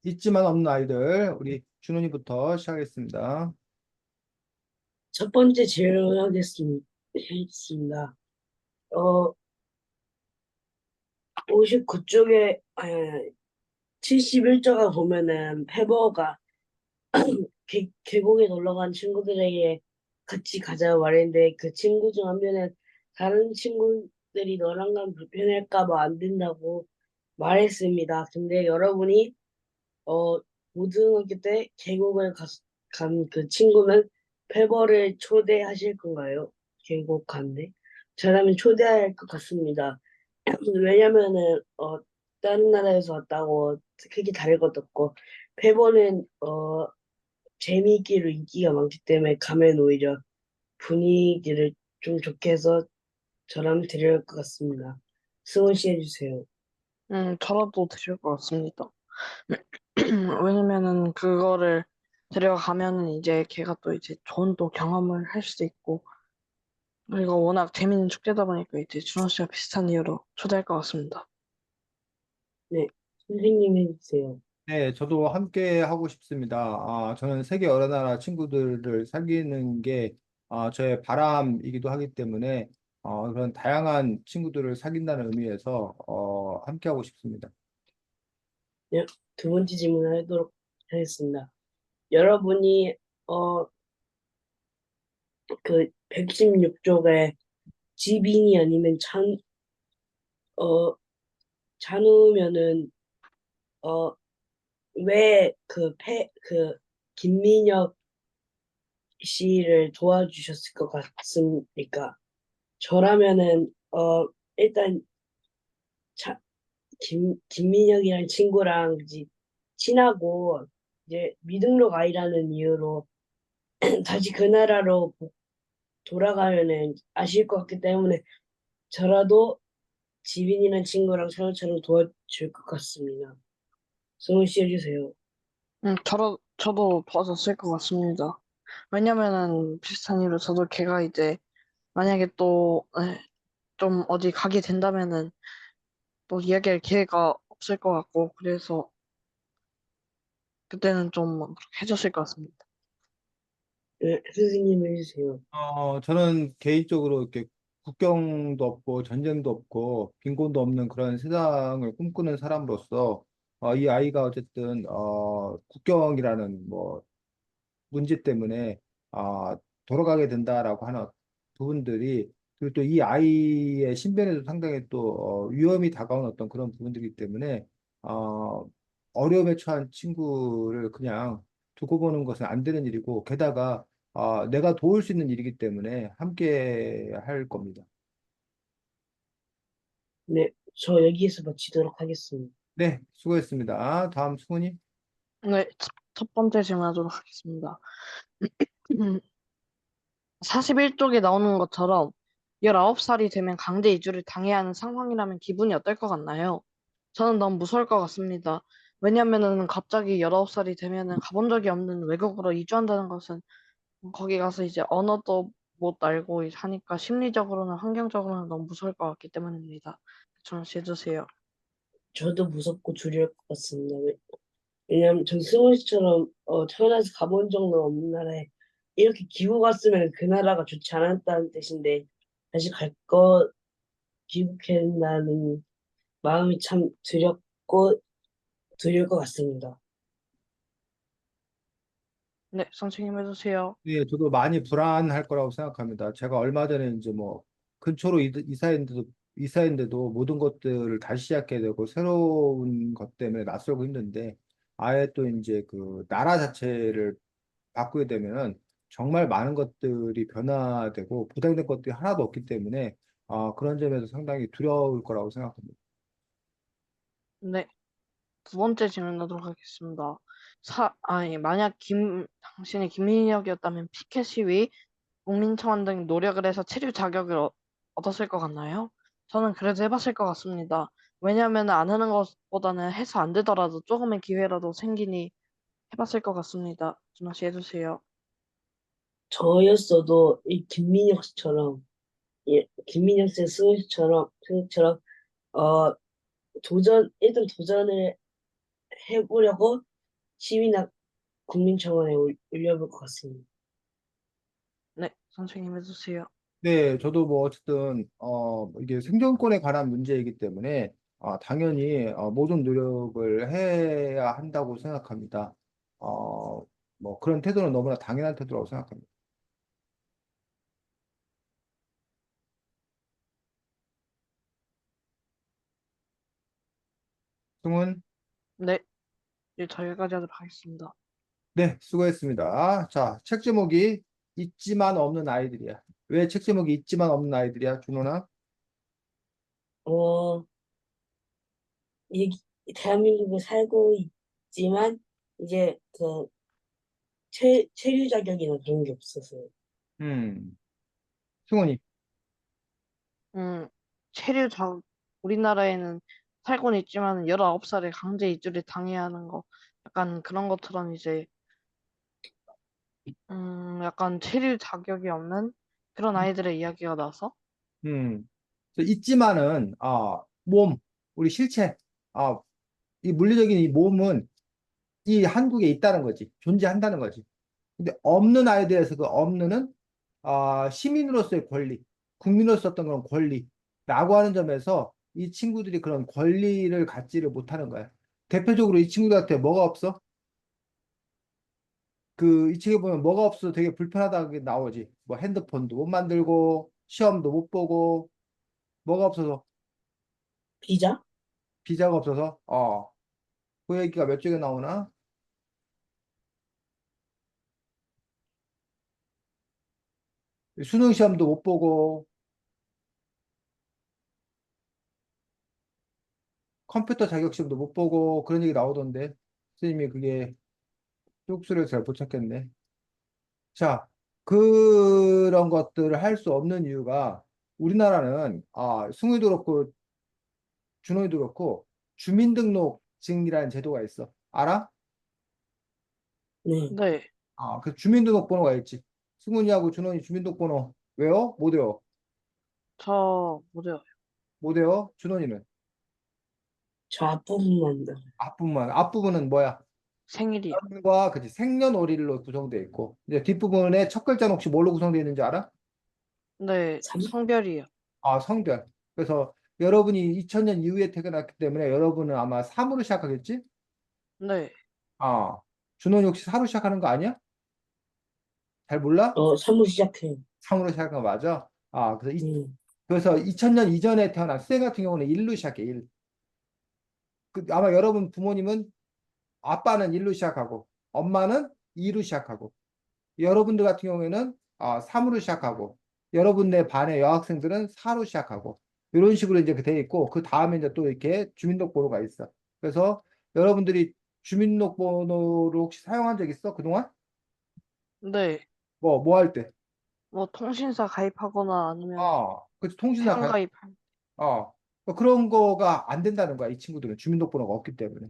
있지만 없는 아이들, 우리 준원이부터 시작하겠습니다. 첫 번째 질문하겠습니다. 어, 59쪽에, 71조가 보면은 페버가 계곡에 놀러 간 친구들에게 같이 가자고 말했는데 그 친구 중 한 명은 다른 친구들이 너랑 가면 불편할까 봐 안 된다고 말했습니다. 근데 여러분이, 어, 고등학교 때 계곡을 간 그 친구는 페버를 초대하실 건가요? 계곡 간대. 저라면 초대할 것 같습니다. 왜냐면은, 다른 나라에서 왔다고 크게 다를 것도 없고, 페버는, 재미있기로 인기가 많기 때문에 가면 오히려 분위기를 좀 좋게 해서 저라면 데려갈 것 같습니다. 승원 씨 해주세요. 저라도 드실 것 같습니다. 왜냐면은 그거를 데려가면은 이제 걔가 또 이제 좋은 또 경험을 할 수도 있고, 그리고 워낙 재밌는 축제다 보니까 이제 준호 씨가 비슷한 이유로 초대할 것 같습니다. 네, 선생님 해주세요. 네, 저도 함께 하고 싶습니다. 저는 세계 여러 나라 친구들을 사귀는 게 저의 바람이기도 하기 때문에 그런 다양한 친구들을 사귄다는 의미에서 함께 하고 싶습니다. 네, 두 번째 질문을 하도록 하겠습니다. 여러분이, 어, 그 116쪽에 지빈이 아니면 어, 찬우면은, 어, 왜 김민혁 씨를 도와주셨을 것 같습니까? 저라면은, 일단, 차, 김민혁이랑 친구랑 이제 친하고, 이제 미등록 아이라는 이유로 다시 그 나라로 돌아가면은 아실 것 같기 때문에 저라도 지빈이란 친구랑 서로처럼 도와줄 것 같습니다. 성훈 씨 해주세요. 저도 도와줬을 것 같습니다. 왜냐면은 비슷한 이유로 저도 걔가 이제 만약에 또, 좀 어디 가게 된다면은 또 이야기할 기회가 없을 것 같고, 그래서 그때는 좀 그렇게 해줬을 것 같습니다. 네, 선생님 해주세요. 저는 개인적으로 이렇게 국경도 없고 전쟁도 없고 빈곤도 없는 그런 세상을 꿈꾸는 사람으로서 이 아이가 어쨌든 국경이라는 뭐 문제 때문에 돌아가게 된다라고 하는 부분들이 그리고 또 이 아이의 신변에도 상당히 또 위험이 다가오는 어떤 그런 부분들이기 때문에 어, 어려움에 처한 친구를 그냥 두고 보는 것은 안 되는 일이고 게다가 내가 도울 수 있는 일이기 때문에 함께 할 겁니다. 네, 저 여기에서 마치도록 하겠습니다. 네, 수고했습니다. 다음 승훈이. 네, 첫 번째 질문하도록 하겠습니다. 41쪽에 나오는 것처럼 19살이 되면 강제 이주를 당해야 하는 상황이라면 기분이 어떨 것 같나요? 저는 너무 무서울 것 같습니다. 왜냐면은 갑자기 19살이 되면은 가본 적이 없는 외국으로 이주한다는 것은 거기 가서 이제 언어도 못 알고 하니까 심리적으로나 환경적으로는 너무 무서울 것 같기 때문입니다. 저는 해주세요. 저도 무섭고 두려울 것 같습니다. 왜냐면 전 승훈 씨처럼 태어나서 가본 적도 없는 나라에 이렇게 기후 갔으면 그 나라가 좋지 않았다는 뜻인데 다시 귀국한다는 마음이 참 두렵고 두려울 것 같습니다. 네, 선생님 해주세요. 예, 저도 많이 불안할 거라고 생각합니다. 제가 얼마 전에 이제 뭐 근처로 이사했는데도 모든 것들을 다시 시작해야 되고 새로운 것 때문에 낯설고 힘든데 아예 또 이제 그 나라 자체를 바꾸게 되면은 정말 많은 것들이 변화되고 부담된 것들이 하나도 없기 때문에 그런 점에서 상당히 두려울 거라고 생각합니다. 네, 두 번째 질문하도록 하겠습니다. 만약 당신이 김민혁이었다면 피켓 시위, 국민청원 등 노력을 해서 체류 자격을 얻었을 것 같나요? 저는 그래도 해봤을 것 같습니다. 왜냐하면 안 하는 것보다는 해서 안 되더라도 조금의 기회라도 생기니 해봤을 것 같습니다. 준호 씨 해주세요. 저였어도 이 김민혁 씨처럼 김민혁 씨, 승우 씨처럼 어 일단 도전을 해보려고 시민이나 국민청원에 올려볼 것 같습니다. 네, 선생님 해주세요. 네, 저도 뭐 어쨌든 이게 생존권에 관한 문제이기 때문에 당연히 모든 노력을 해야 한다고 생각합니다. 어, 뭐 그런 태도는 너무나 당연한 태도라고 생각합니다. 승훈, 네, 이제 저기까지 하도록 하겠습니다. 네, 수고했습니다. 자, 책 제목이 있지만 없는 아이들이야. 왜 책 제목이 있지만 없는 아이들이야, 준호나? 어, 이 대한민국에 살고 있지만 이제 그 체류 자격이나 그런 게 없어서요. 음, 승훈이. 음, 체류 자, 우리나라에는 살고는 있지만 19살에 강제 이주를 당해야 하는 거, 약간 그런 것처럼 이제, 약간 체류 자격이 없는 그런 아이들의 이야기가 나서, 음, 있지만은 몸, 우리 실체, 이 물리적인 이 몸은 이 한국에 있다는 거지. 존재한다는 거지. 근데 없는 아이들에서 그 없는은 시민으로서의 권리, 국민으로서 어떤 그런 권리라고 하는 점에서 이 친구들이 그런 권리를 갖지를 못하는 거야. 대표적으로 이 친구들한테 뭐가 없어? 이 책에 보면 뭐가 없어 되게 불편하다고 나오지. 뭐 핸드폰도 못 만들고 시험도 못 보고 뭐가 없어서 비자? 비자가 없어서 그 얘기가 몇 쪽에 나오나? 수능 시험도 못 보고 컴퓨터 자격 시험도 못 보고 그런 얘기 나오던데 선생님이 그게 쪽수를 잘 못 찾겠네. 자, 그런 것들을 할 수 없는 이유가 우리나라는 승우이도 그렇고 준호이도 그렇고 주민등록증이라는 제도가 있어. 알아? 네. 네, 그 주민등록번호가 있지. 승훈이하고 준호이 주민등록번호 외워? 못 외워? 저, 뭐죠? 못 외워? 준호이는? 저 앞부분만 다 앞부분은 뭐야? 생일이요. 년과 그지 생년월일로 구성되어 있고 이제 뒷부분에 첫 글자는 혹시 뭘로 구성되어 있는지 알아? 네, 3? 성별이요. 성별. 그래서 여러분이 2000년 이후에 태어났기 때문에 여러분은 아마 3으로 시작하겠지? 네, 아, 준호는 혹시 4로 시작하는 거 아니야? 잘 몰라? 3로 시작해요. 3으로 시작한 거 맞아? 음, 그래서 2000년 이전에 태어난 수생 같은 경우는 1로 시작해, 1. 아마 여러분 부모님은 아빠는 1로 시작하고 엄마는 2로 시작하고 여러분들 같은 경우에는 3으로 시작하고 여러분네 반의 여학생들은 4로 시작하고 이런 식으로 이제 돼 있고 그 다음에 이제 또 이렇게 주민등록번호가 있어. 그래서 여러분들이 주민등록번호를 혹시 사용한 적 있어? 그동안? 네. 뭐 할 때? 뭐 통신사 가입하거나 아니면 그 통신사 회원 가입할 어, 그런 거가 안 된다는 거야. 이 친구들은 주민등록번호가 없기 때문에.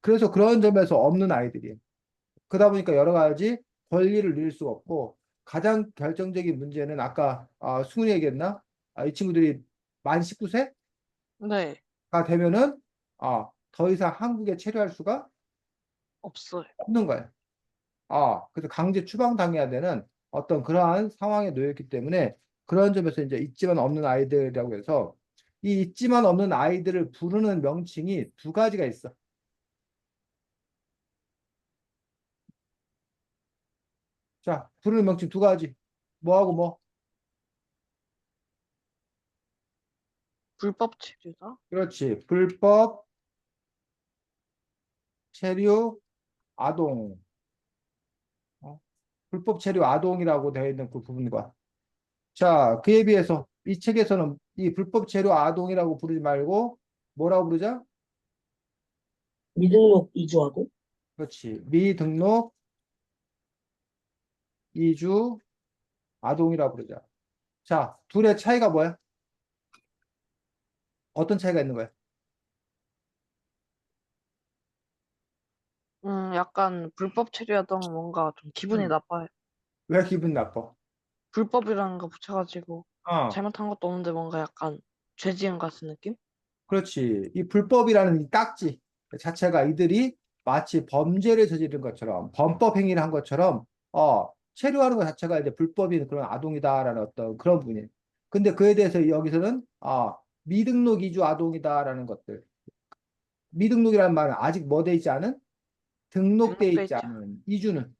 그래서 그런 점에서 없는 아이들이에요. 그러다 보니까 여러 가지 권리를 누릴 수가 없고 가장 결정적인 문제는 아까 승훈이 얘기했나? 이 친구들이 만 19세가 네, 되면은 더 이상 한국에 체류할 수가 없어요. 없는 거예요. 그래서 강제 추방당해야 되는 어떤 그러한 상황에 놓였기 때문에 그런 점에서 이제 있지만 없는 아이들이라고 해서 이 있지만 없는 아이들을 부르는 명칭이 두 가지가 있어. 자, 부르는 명칭 두 가지. 뭐하고 뭐? 불법 체류자? 그렇지. 불법 체류 아동. 어? 불법 체류 아동이라고 되어 있는 그 부분과. 자, 그에 비해서 이 책에서는 이 불법 체류 아동이라고 부르지 말고 뭐라고 부르자? 미등록 이주하고 그렇지. 미등록 이주 아동이라고 부르자. 자, 둘의 차이가 뭐야? 어떤 차이가 있는 거야? 약간 불법 체류하던 뭔가 좀 기분이 음. 나빠요. 왜 기분 나빠? 불법이라는 거 붙여가지고 아, 잘못한 것도 없는데 뭔가 약간 죄지은 같은 느낌? 그렇지. 이 불법이라는 이 딱지 자체가 이들이 마치 범죄를 저지른 것처럼 범법 행위를 한 것처럼 체류하는 것 자체가 이제 불법인 그런 아동이다라는 어떤 그런 분이. 근데 그에 대해서 여기서는 미등록 이주 아동이다라는 것들. 미등록이라는 말은 아직 뭐 돼 있지 않은 등록돼 등록돼 있지 있죠. 않은 이주는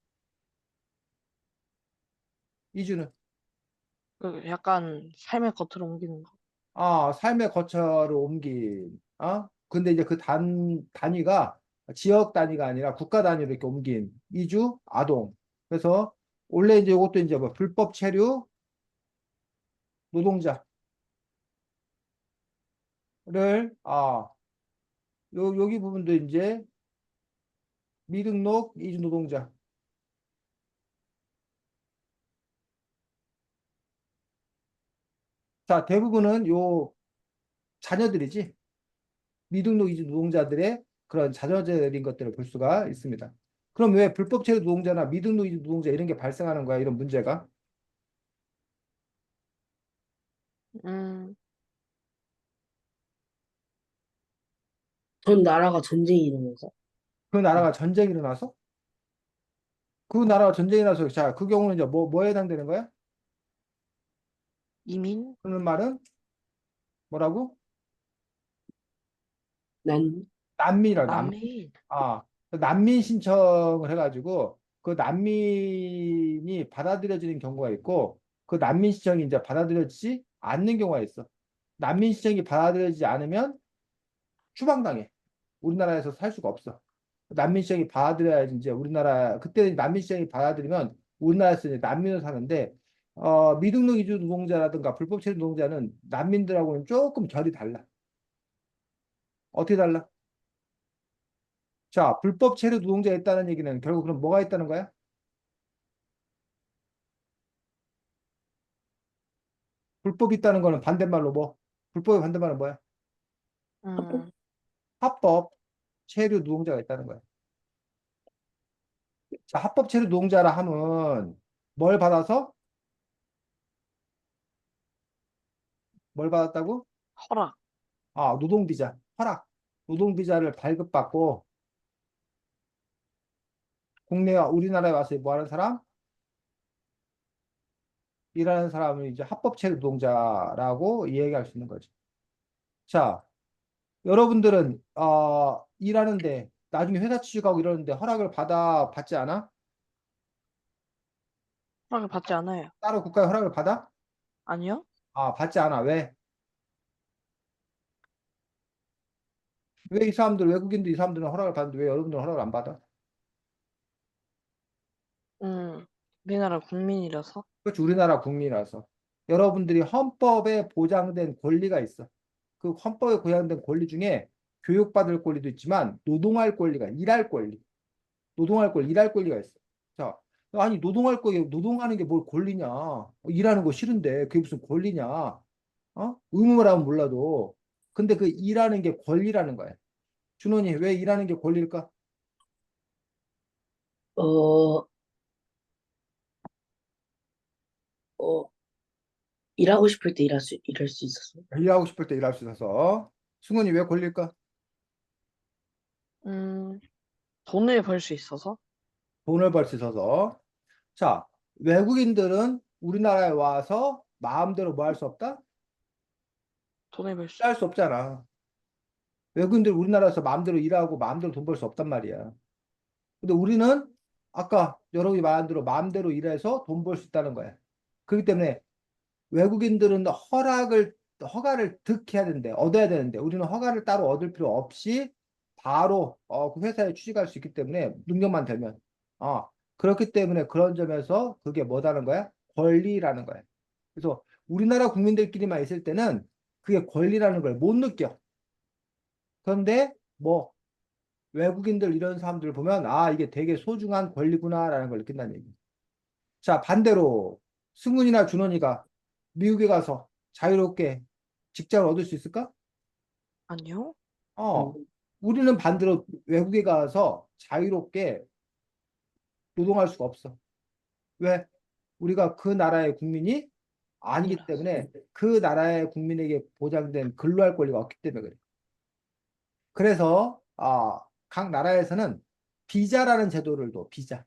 그 약간 삶의 겉으로 옮기는 거. 삶의 거처를 옮긴 근데 이제 그 단위가 지역 단위가 아니라 국가 단위로 이렇게 옮긴 이주 아동. 그래서 원래 이제 이것도 이제 뭐 불법 체류 노동자를 여기 부분도 이제 미등록 이주 노동자. 자, 대부분은 요 자녀들이지. 미등록 이주 노동자들의 그런 자녀들인 것들을 볼 수가 있습니다. 그럼 왜 불법 체류 노동자나 미등록 이주 노동자 이런 게 발생하는 거야? 이런 문제가? 음, 전 나라가 전쟁이 일어나서. 그 나라가 전쟁이 일어나서? 그 나라가 전쟁이 나서 자, 그 경우는 이제 뭐에 해당되는 거야? 이민, 그런 말은 뭐라고? 난, 난민이라 난민. 아, 난민 신청을 해가지고 그 난민이 받아들여지는 경우가 있고 그 난민 신청이 이제 받아들여지지 않는 경우가 있어. 난민 신청이 받아들여지지 않으면 추방당해. 우리나라에서 살 수가 없어. 난민 신청이 받아들여야지 이제 우리나라 그때 난민 신청이 받아들이면 우리나라에서 이제 난민으로 사는데 미등록 이주 노동자라든가 불법 체류 노동자는 난민들하고는 조금 결이 달라. 어떻게 달라? 자, 불법 체류 노동자 있다는 얘기는 결국 그럼 뭐가 있다는 거야? 불법이 있다는 거는 반대말로 뭐? 불법의 반대말은 뭐야? 음, 합법 체류 노동자가 있다는 거야. 자, 합법 체류 노동자라 하면 뭘 받아서? 뭘 받았다고? 허락. 노동비자, 허락. 노동비자를 발급받고 국내와 우리나라에 와서 뭐 하는 사람? 일하는 사람을 이제 합법 체류 노동자라고 이야기할 수 있는 거죠. 자, 여러분들은 일하는데 나중에 회사 취직하고 이러는데 허락을 받지 않아? 허락을 받지 않아요. 따로 국가의 허락을 받아? 아니요? 받지 않아. 왜? 왜 이 사람들, 외국인들 이 사람들은 허락을 받는데 왜 여러분들은 허락을 안 받아? 음, 우리나라 국민이라서. 그렇지, 우리나라 국민이라서. 여러분들이 헌법에 보장된 권리가 있어. 그 헌법에 보장된 권리 중에 교육받을 권리도 있지만 노동할 권리가, 일할 권리, 노동할 권리, 일할 권리가 있어. 자, 아니, 노동할 권리, 노동하는 게 뭘 권리냐? 일하는 거 싫은데 그게 무슨 권리냐? 의무를 하면 몰라도. 근데 그 일하는 게 권리라는 거야. 준원이 왜 일하는 게 권리일까? 어, 어, 일하고 싶을 때 일할 수 있었어. 일하고 싶을 때 일할 수 있어서. 승훈이 왜 권리일까? 음, 돈을 벌 수 있어서. 돈을 벌 수 있어서. 자, 외국인들은 우리나라에 와서 마음대로 뭐 할 수 없다? 돈을 벌 수. 할 수 없잖아. 외국인들 우리나라에서 마음대로 일하고 마음대로 돈 벌 수 없단 말이야. 근데 우리는 아까 여러분이 말한 대로 마음대로 일해서 돈 벌 수 있다는 거야. 그렇기 때문에 외국인들은 허가를 득해야 되는데, 얻어야 되는데, 우리는 허가를 따로 얻을 필요 없이 바로 그 회사에 취직할 수 있기 때문에 능력만 되면. 그렇기 때문에 그런 점에서 그게 뭐다는 거야? 권리라는 거야. 그래서 우리나라 국민들끼리만 있을 때는 그게 권리라는 걸 못 느껴. 그런데 뭐 외국인들 이런 사람들 보면 이게 되게 소중한 권리구나라는 걸 느낀다는 얘기. 자, 반대로 승훈이나 준원이가 미국에 가서 자유롭게 직장을 얻을 수 있을까? 아니요? 어, 음, 우리는 반대로 외국에 가서 자유롭게 노동할 수가 없어. 왜? 우리가 그 나라의 국민이 아니기 아니라서. 때문에 그 나라의 국민에게 보장된 근로할 권리가 없기 때문에 그래. 그래서 각 나라에서는 비자라는 제도를 둬, 비자.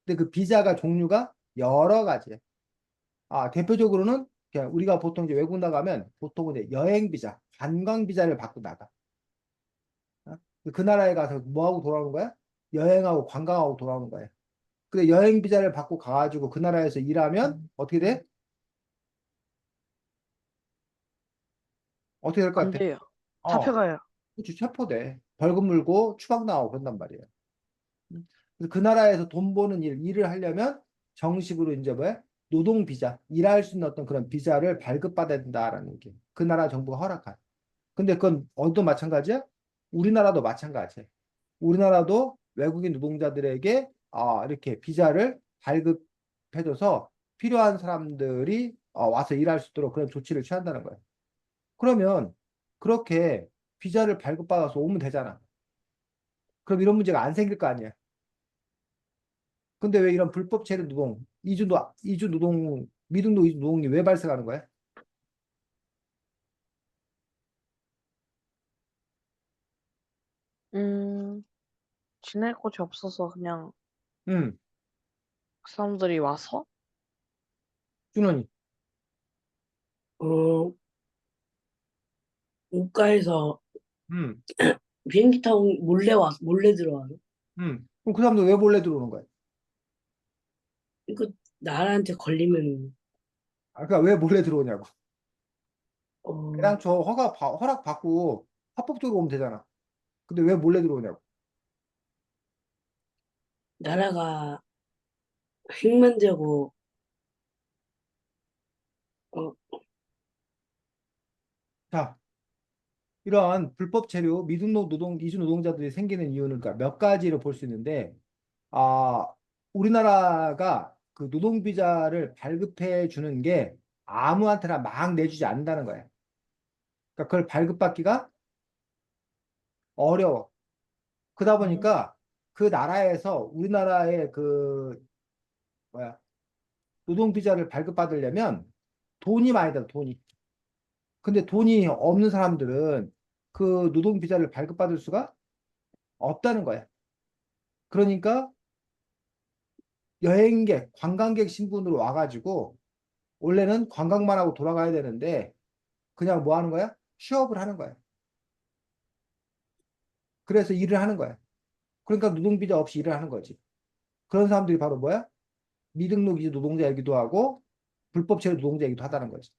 근데 그 비자가 종류가 여러 가지야. 대표적으로는 그냥 우리가 보통 이제 외국 나가면 보통 이제 여행 비자, 관광 비자를 받고 나가. 어? 그 나라에 가서 뭐 하고 돌아오는 거야? 여행하고 관광하고 돌아오는 거야. 근데 여행 비자를 받고 가가지고 그 나라에서 일하면 어떻게 돼? 어떻게 될 것 안 같아? 돼요. 어, 잡혀가요. 그치, 체포돼. 벌금 물고 추방 나오고 그런단 말이에요. 그래서 그 나라에서 돈 버는 일을 하려면 정식으로 이제 뭐야? 노동 비자, 일할 수 있는 어떤 그런 비자를 발급받아야 된다라는 게 그 나라 정부가 허락한. 근데 그건 어디도 마찬가지야? 우리나라도 마찬가지야. 우리나라도 외국인 노동자들에게 이렇게 비자를 발급해줘서 필요한 사람들이 와서 일할 수 있도록 그런 조치를 취한다는 거예요. 그러면 그렇게 비자를 발급받아서 오면 되잖아. 그럼 이런 문제가 안 생길 거 아니야. 근데 왜 이런 불법 체류 노동, 이주 노동, 미등록 이주 노동이 왜 발생하는 거야? 음, 지낼 곳이 없어서 그냥 음, 그 사람들이 와서 준원이. 어, 국가에서 음, 비행기 타고 몰래 들어와서. 그럼 그 사람들 왜 몰래 들어오는 거야? 이거 나라한테 걸리면, 그러니까 왜 몰래 들어오냐고. 어, 애당초 허락 받고 합법적으로 오면 되잖아. 근데 왜 몰래 들어오냐고. 나라가 횡만되고, 어, 자, 이러한 불법 체류, 미등록 노동, 이주 노동자들이 생기는 이유는 그러니까 몇 가지로 볼 수 있는데, 아, 우리나라가 그 노동 비자를 발급해 주는 게 아무한테나 막 내주지 않는다는 거야. 그러니까 그걸 발급받기가 어려워. 그러다 보니까 그 나라에서 우리나라의 그 뭐야 노동 비자를 발급받으려면 돈이 많이 들어 돈이. 근데 돈이 없는 사람들은 그 노동 비자를 발급받을 수가 없다는 거야. 그러니까 여행객, 관광객 신분으로 와가지고 원래는 관광만 하고 돌아가야 되는데 그냥 뭐 하는 거야? 취업을 하는 거야. 그래서 일을 하는 거야. 그러니까 노동 비자 없이 일을 하는 거지. 그런 사람들이 바로 뭐야? 미등록 이주 노동자이기도 하고 불법 체류 노동자이기도 하다는 거지.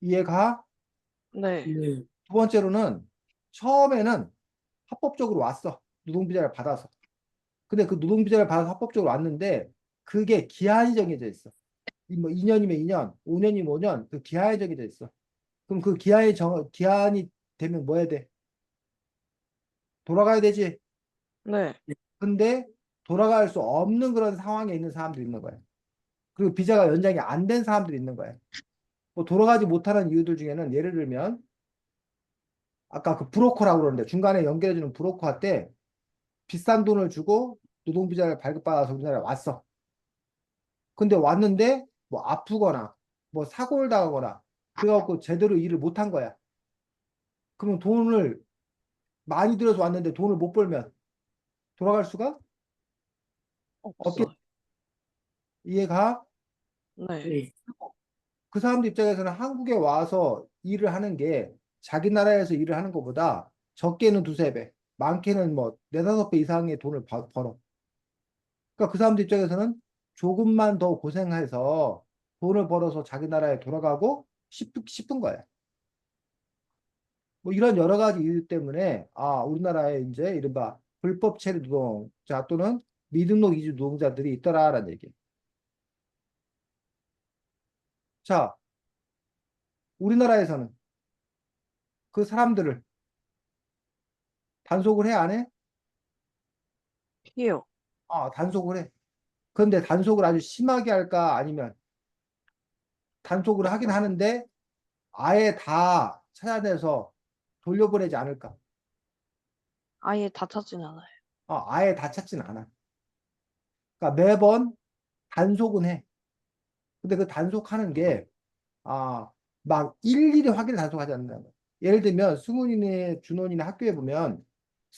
이해가? 네, 네, 두 번째로는 처음에는 합법적으로 왔어. 노동비자를 받아서. 근데 그 노동비자를 받아서 합법적으로 왔는데 그게 기한이 정해져 있어. 뭐 2년이면 2년, 5년이면 5년, 그 기한이 정해져 있어. 그럼 그 기한이 되면 뭐 해야 돼? 돌아가야 되지. 네, 근데 돌아갈 수 없는 그런 상황에 있는 사람들이 있는 거야. 그리고 비자가 연장이 안 된 사람들이 있는 거야. 뭐 돌아가지 못하는 이유들 중에는 예를 들면 아까 그 브로커라고 그러는데 중간에 연결해주는 브로커한테 비싼 돈을 주고 노동비자를 발급받아서 우리나라에 왔어. 근데 왔는데 뭐 아프거나 뭐 사고를 당하거나 그래갖고 제대로 일을 못한 거야. 그러면 돈을 많이 들여서 왔는데 돈을 못 벌면 돌아갈 수가 없겠. 없어요. 이해가? 네, 네, 그 사람들 입장에서는 한국에 와서 일을 하는 게 자기 나라에서 일을 하는 것보다 적게는 두세 배, 많게는 뭐 네다섯 배 이상의 돈을 벌어. 그러니까 그 사람들 입장에서는 조금만 더 고생해서 돈을 벌어서 자기 나라에 돌아가고 싶은 거야. 뭐 이런 여러 가지 이유 때문에 우리나라에 이제 이른바 불법 체류 노동자 또는 미등록 이주 노동자들이 있더라라는 얘기. 자, 우리나라에서는 그 사람들을 단속을 해, 안 해? 피해요. 단속을 해. 그런데 단속을 아주 심하게 할까 아니면 단속을 하긴 하는데 아예 다 찾아내서 돌려보내지 않을까? 아예 다 찾진 않아요. 아예 다 찾진 않아. 그러니까 매번 단속은 해. 근데 그 단속하는 게, 막 일일이 확인을 단속하지 않는다. 예를 들면, 승훈이네, 준원이네 학교에 보면,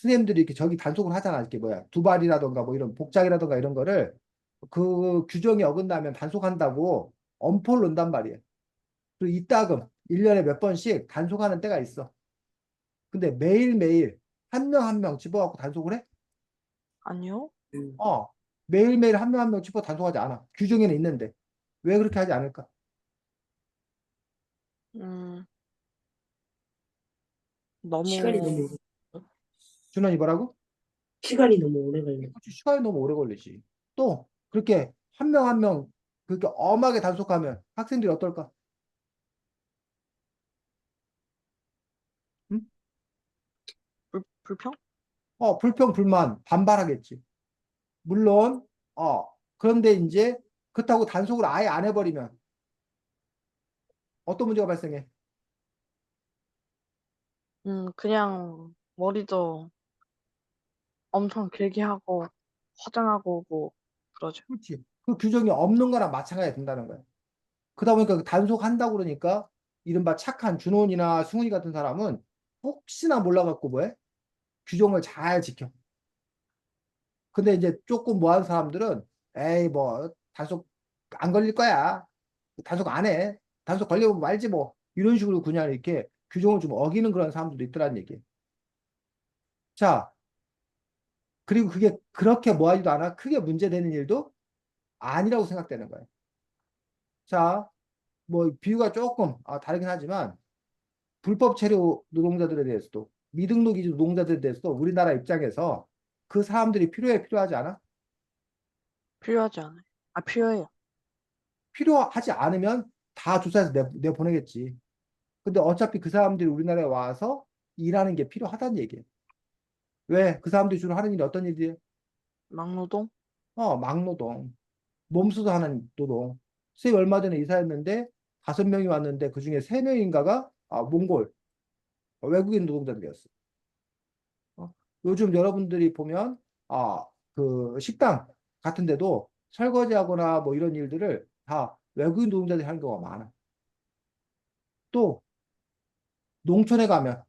선생님들이 이렇게 저기 단속을 하잖아. 이렇게 뭐야. 두발이라던가 뭐 이런 복장이라던가 이런 거를 그 규정이 어긋나면 단속한다고 엄포를 놓는단 말이에요. 그리고 이따금 1년에 몇 번씩 단속하는 때가 있어. 근데 매일매일 한 명 한 명 집어갖고 단속을 해? 아니요? 어. 매일매일 한 명 한 명 집어 단속하지 않아. 규정에는 있는데. 왜 그렇게 하지 않을까? 음, 시간이 너무, 너무 준원이 뭐라고? 시간이 너무 오래 걸려. 그치, 시간이 너무 오래 걸리지. 또 그렇게 한 명 한 명 그렇게 엄하게 단속하면 학생들이 어떨까? 응? 불평? 불평, 불만, 반발하겠지. 물론, 그런데 이제 그렇다고 단속을 아예 안 해버리면 어떤 문제가 발생해? 그냥 머리도 엄청 길게 하고 화장하고 뭐 그러죠. 그렇지. 그 규정이 없는 거랑 마찬가지가 된다는 거야. 그러다 보니까 그 단속한다고 그러니까 이른바 착한 준원이나 승훈이 같은 사람은 혹시나 몰라갖고 뭐해? 규정을 잘 지켜. 근데 이제 조금 뭐하는 사람들은 에이 뭐 단속 안 걸릴 거야. 단속 안 해. 단속 걸리면 말지 뭐. 이런 식으로 그냥 이렇게 규정을 좀 어기는 그런 사람들도 있더란 얘기. 자, 그리고 그게 그렇게 뭐하지도 않아. 크게 문제되는 일도 아니라고 생각되는 거예요. 자, 뭐 비유가 조금 다르긴 하지만 불법 체류 노동자들에 대해서도 미등록 이주 노동자들에 대해서도 우리나라 입장에서 그 사람들이 필요하지 않아? 필요하지 않아요. 아, 필요해요. 필요하지 않으면 다 조사해서 내보내겠지. 근데 어차피 그 사람들이 우리나라에 와서 일하는 게 필요하다는 얘기예요. 왜? 그 사람들이 주로 하는 일이 어떤 일이에요? 막노동? 막노동. 몸수도 하는 노동. 선생님 얼마 전에 이사했는데 5명이 왔는데 그중에 3명인가가 몽골 외국인 노동자들이었어. 요즘 여러분들이 보면 그 식당 같은 데도 설거지하거나 뭐 이런 일들을 다 외국인 노동자들이 하는 경우가 많아. 또 농촌에 가면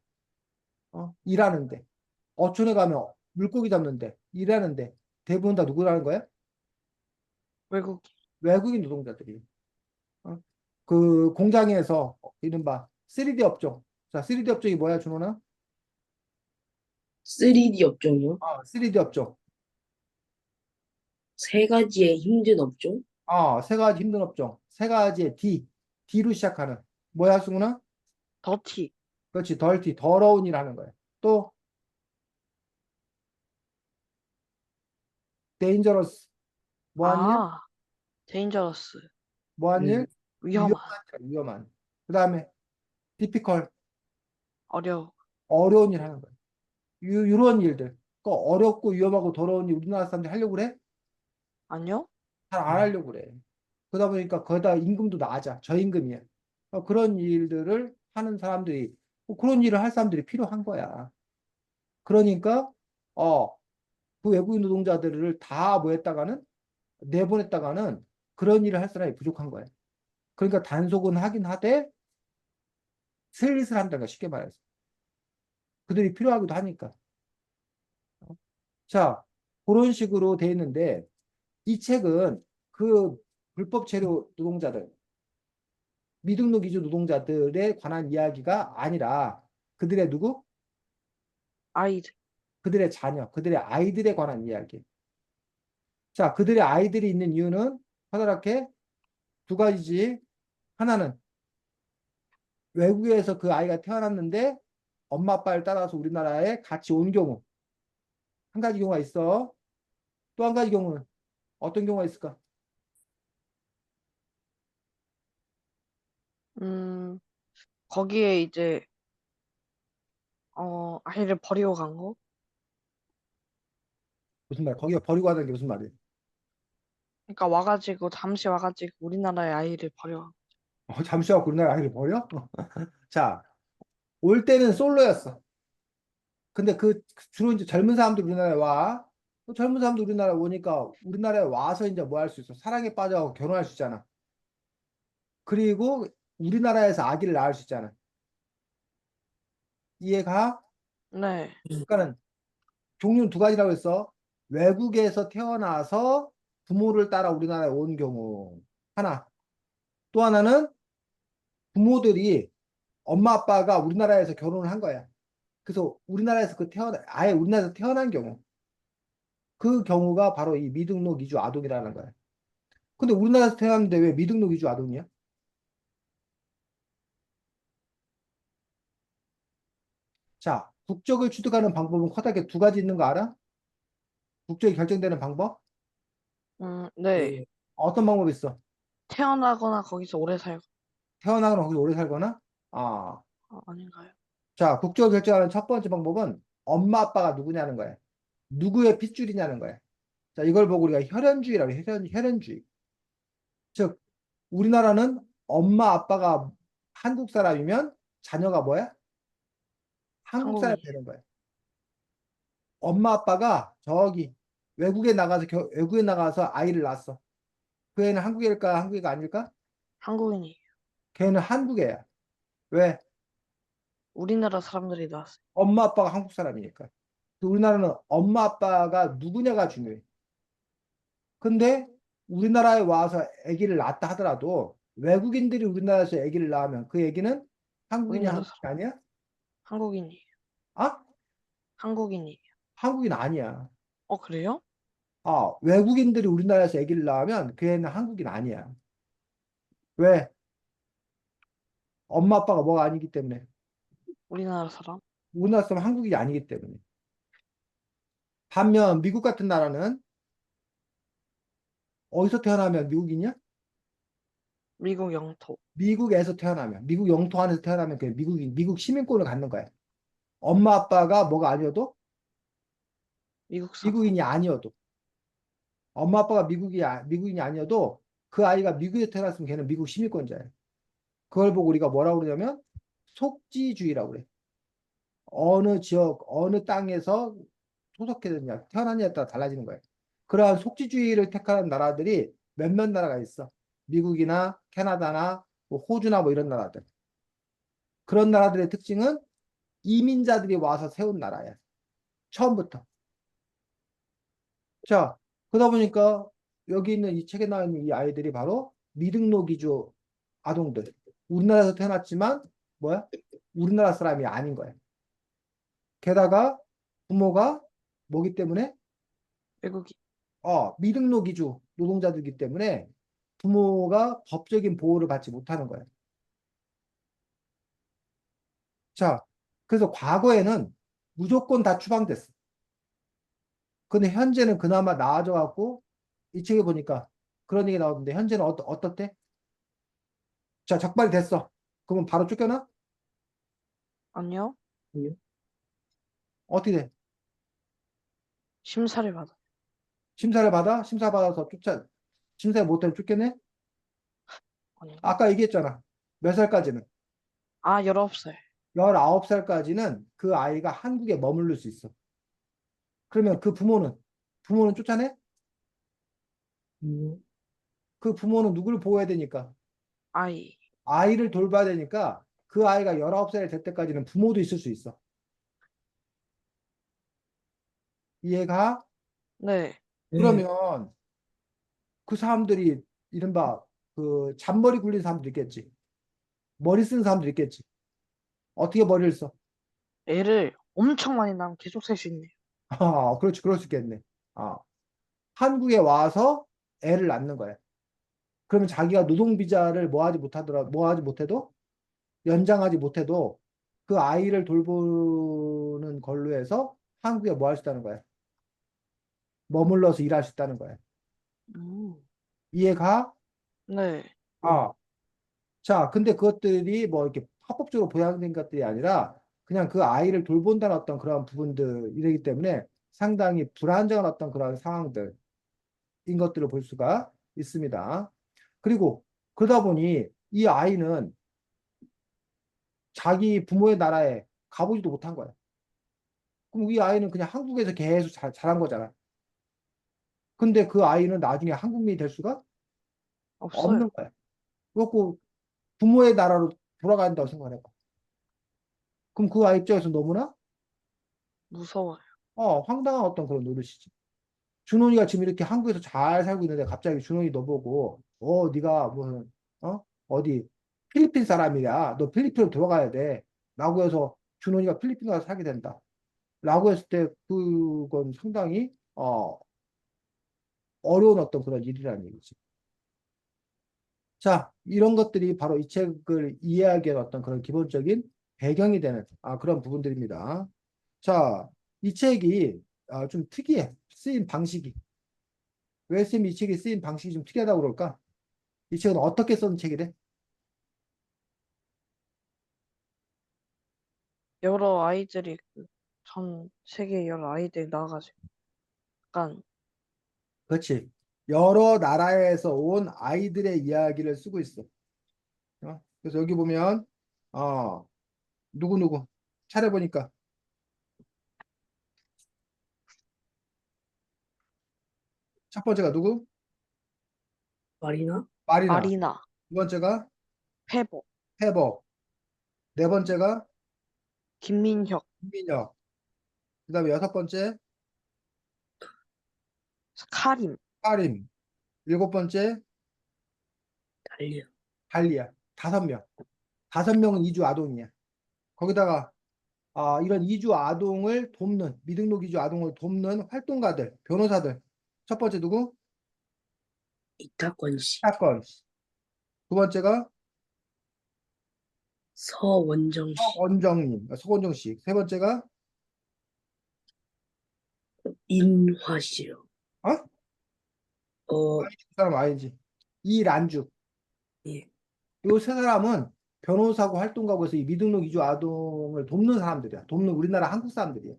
일하는데 어촌에 가면 물고기 잡는데 일하는데 대부분 다 누구라는 거야? 외국, 외국인 노동자들이. 어? 그 공장에서 이른바 3D 업종. 자, 3D 업종이 뭐야, 준호나? 3D 업종이요? 3D 업종. 세 가지의 힘든 업종? 세 가지 힘든 업종. 세 가지의 D로 시작하는. 뭐야, 승훈아? 더티. 그렇지, 덜티, 더러운 일 하는 거야. 또, 데인저러스. 뭐한 일? 아, 데인저러스. 뭐한 일? 위험한. 위험한 일, 위험한. 그 다음에, 디피컬, 어려워. 어려운 일 하는 거야. 이런 일들. 그 어렵고 위험하고 더러운 일 우리나라 사람들이 하려고 그래? 아니요? 잘 안 하려고 그래. 그러다 보니까 거기다 임금도 낮아. 저임금이야. 그런 일들을 하는 사람들이, 그런 일을 할 사람들이 필요한 거야. 그러니까, 그 외국인 노동자들을 다 뭐 했다가는, 내보냈다가는 그런 일을 할 사람이 부족한 거야. 그러니까 단속은 하긴 하되, 슬릿을 한다는 거 쉽게 말해서. 그들이 필요하기도 하니까. 자, 그런 식으로 돼 있는데, 이 책은 그 불법 체류 노동자들, 미등록 이주 노동자들에 관한 이야기가 아니라 그들의 누구? 아이들. 그들의 자녀, 그들의 아이들에 관한 이야기. 자, 그들의 아이들이 있는 이유는 커다랗게 두 가지지. 하나는 외국에서 그 아이가 태어났는데 엄마 아빠를 따라서 우리나라에 같이 온 경우. 한 가지 경우가 있어. 또 한 가지 경우는 어떤 경우가 있을까? 음, 거기에 이제, 아이를 버리고 간 거? 무슨 말? 거기가 버리고 가는 게 무슨 말이야? 그러니까 와가지고, 잠시 와가지고 우리나라의 아이를 버려. 잠시 하고 우리나라 아이를 버려? 자, 올 때는 솔로였어. 근데 주로 이제 젊은 사람들 우리나라에 와. 또 젊은 사람들 우리나라에 오니까 우리나라에 와서 이제 뭐 할 수 있어? 사랑에 빠져서 결혼할 수 있잖아. 그리고 우리나라에서 아기를 낳을 수 있잖아. 이해가? 네. 그러니까는 종류는 두 가지라고 했어. 외국에서 태어나서 부모를 따라 우리나라에 온 경우 하나. 또 하나는 부모들이 엄마 아빠가 우리나라에서 결혼을 한 거야. 그래서 우리나라에서 아예 우리나라에서 태어난 경우. 그 경우가 바로 이 미등록 이주 아동이라는 거야. 근데 우리나라에서 태어났는데 왜 미등록 이주 아동이야? 자, 국적을 취득하는 방법은 커다랗게 두 가지 있는 거 알아? 국적이 결정되는 방법? 네. 네. 어떤 방법이 있어? 태어나거나 거기서 오래 살고, 태어나거나 거기서 오래 살거나? 아, 아닌가요? 자, 국적을 결정하는 첫 번째 방법은 엄마 아빠가 누구냐는 거야. 누구의 핏줄이냐는 거야. 자, 이걸 보고 우리가 혈연주의라고 해. 혈연주의. 즉, 우리나라는 엄마 아빠가 한국 사람이면 자녀가 뭐야? 한국 사람이 한국인이에요. 되는 거야. 엄마 아빠가 저기 외국에 나가서 아이를 낳았어. 그 애는 한국일까 한국이가 아닐까? 한국인이에요. 걔는 한국애야. 왜? 우리나라 사람들이 나왔어요. 엄마 아빠가 한국 사람이니까. 우리나라는 엄마 아빠가 누구냐가 중요해. 근데 우리나라에 와서 아기를 낳았다 하더라도 외국인들이 우리나라에서 아기를 낳으면 그 아기는 한국인이 우리나라 한국이 사람. 아니야? 한국인이에요. 아? 한국인이에요. 한국인 아니야. 그래요? 아, 외국인들이 우리나라에서 아기를 낳으면 그 애는 한국인 아니야. 왜? 엄마 아빠가 뭐가 아니기 때문에. 우리나라 사람? 우리나라 사람 한국인이 아니기 때문에. 반면 미국 같은 나라는 어디서 태어나면 미국인이야? 미국 영토. 미국에서 태어나면, 미국 영토 안에서 태어나면 그 미국 시민권을 갖는 거야. 엄마 아빠가 뭐가 아니어도 미국 사람. 미국인이 아니어도 엄마 아빠가 미국인이 아니어도 그 아이가 미국에 태어났으면 걔는 미국 시민권자야. 그걸 보고 우리가 뭐라고 그러냐면 속지주의라고 그래. 어느 지역, 어느 땅에서 소속해졌냐, 태어났냐에 따라 달라지는 거야. 그러한 속지주의를 택하는 나라들이 몇몇 나라가 있어. 미국이나 캐나다나 뭐 호주나 뭐 이런 나라들. 그런 나라들의 특징은 이민자들이 와서 세운 나라야. 처음부터. 자, 그러다 보니까 여기 있는 이 책에 나와 있는 이 아이들이 바로 미등록이주 아동들. 우리나라에서 태어났지만 뭐야? 우리나라 사람이 아닌 거야. 게다가 부모가 뭐기 때문에 외국인. 미등록이주 노동자들이기 때문에 부모가 법적인 보호를 받지 못하는 거야. 자, 그래서 과거에는 무조건 다 추방됐어. 근데 현재는 그나마 나아져 갖고 이 책에 보니까 그런 얘기 나오는데 현재는 어떻대? 자, 적발이 됐어. 그러면 바로 쫓겨나? 아니요. 어떻게 돼? 심사를 받아. 심사를 받아? 심사 받아서 심사 못하면 쫓겨내? 아닌가? 아까 얘기했잖아. 몇 살까지는? 19살. 19살까지는 그 아이가 한국에 머무를 수 있어. 그러면 그 부모는 쫓아내? 음. 그 부모는 누구를 보호해야 되니까? 아이. 아이를 돌봐야 되니까 그 아이가 19살이 될 때까지는 부모도 있을 수 있어. 이해가? 네. 네. 그러면 그 사람들이 이른바 그 잔머리 굴린 사람들 있겠지. 머리 쓰는 사람들 있겠지. 어떻게 머리를 써? 애를 엄청 많이 낳으면 계속 살 수 있네요. 그렇지. 그럴 수 있겠네. 아, 한국에 와서 애를 낳는 거야. 그러면 자기가 노동 비자를 뭐 하지 못해도 연장하지 못해도 그 아이를 돌보는 걸로 해서 한국에 뭐 할 수 있다는 거야. 머물러서 일할 수 있다는 거야. 음. 이해가? 네. 아, 자, 근데 그것들이 뭐 이렇게 합법적으로 보장된 것들이 아니라 그냥 그 아이를 돌본다는 어떤 그런 부분들이기 때문에 상당히 불안정한 어떤 그런 상황들인 것들을 볼 수가 있습니다. 그리고 그러다 보니 이 아이는 자기 부모의 나라에 가보지도 못한 거야. 그럼 이 아이는 그냥 한국에서 계속 자란 거잖아. 근데 그 아이는 나중에 한국민이 될 수가 없어요. 없는 거야. 그렇고 부모의 나라로 돌아간다고 생각해봐. 그럼 그 아이 입장에서 너무나 무서워요. 황당한 어떤 그런 노릇이지. 준원이가 지금 이렇게 한국에서 잘 살고 있는데 갑자기 준원이 너 보고 네가 무슨 어디 필리핀 사람이야. 너 필리핀으로 들어가야 돼. 라고 해서 준원이가 필리핀 가서 살게 된다. 라고 했을 때 그건 상당히 어려운 어떤 그런 일이라는 얘기지. 자, 이런 것들이 바로 이 책을 이해하기 위한 어떤 그런 기본적인 배경이 되는 그런 부분들입니다. 자, 이 책이 좀 특이해. 쓰인 방식이. 왜 쌤이 이 책이 쓰인 방식이 좀 특이하다고 그럴까? 이 책은 어떻게 쓴 책이래? 여러 아이들이 전 세계 여러 아이들이 나와가지고 약간 그렇지. 여러 나라에서 온 아이들의 이야기를 쓰고 있어. 그래서 여기 보면, 누구누구 차려보니까 첫 번째가 누구? 말이나? 마리나. 마리나, 두 번째가 페보, 해버. 네 번째가 김민혁, 김민혁. 그 다음에 여섯 번째 카림. 카림. 일곱 번째 달려. 달리야. 다섯 명. 다섯 명은 이주 아동이야. 거기다가 이런 이주 아동을 돕는 미등록 이주 아동을 돕는 활동가들, 변호사들. 첫 번째 누구? 이탁권 씨, 사건. 두 번째가 서원정 씨, 원정님, 서건정 씨. 세 번째가 인화 씨요. 어? 어, 그 사람 아니지. 이란주. 예. 이 세 사람은 변호사고 활동가고 해서 이 미등록 이주 아동을 돕는 사람들이야. 돕는 우리나라 한국 사람들이야.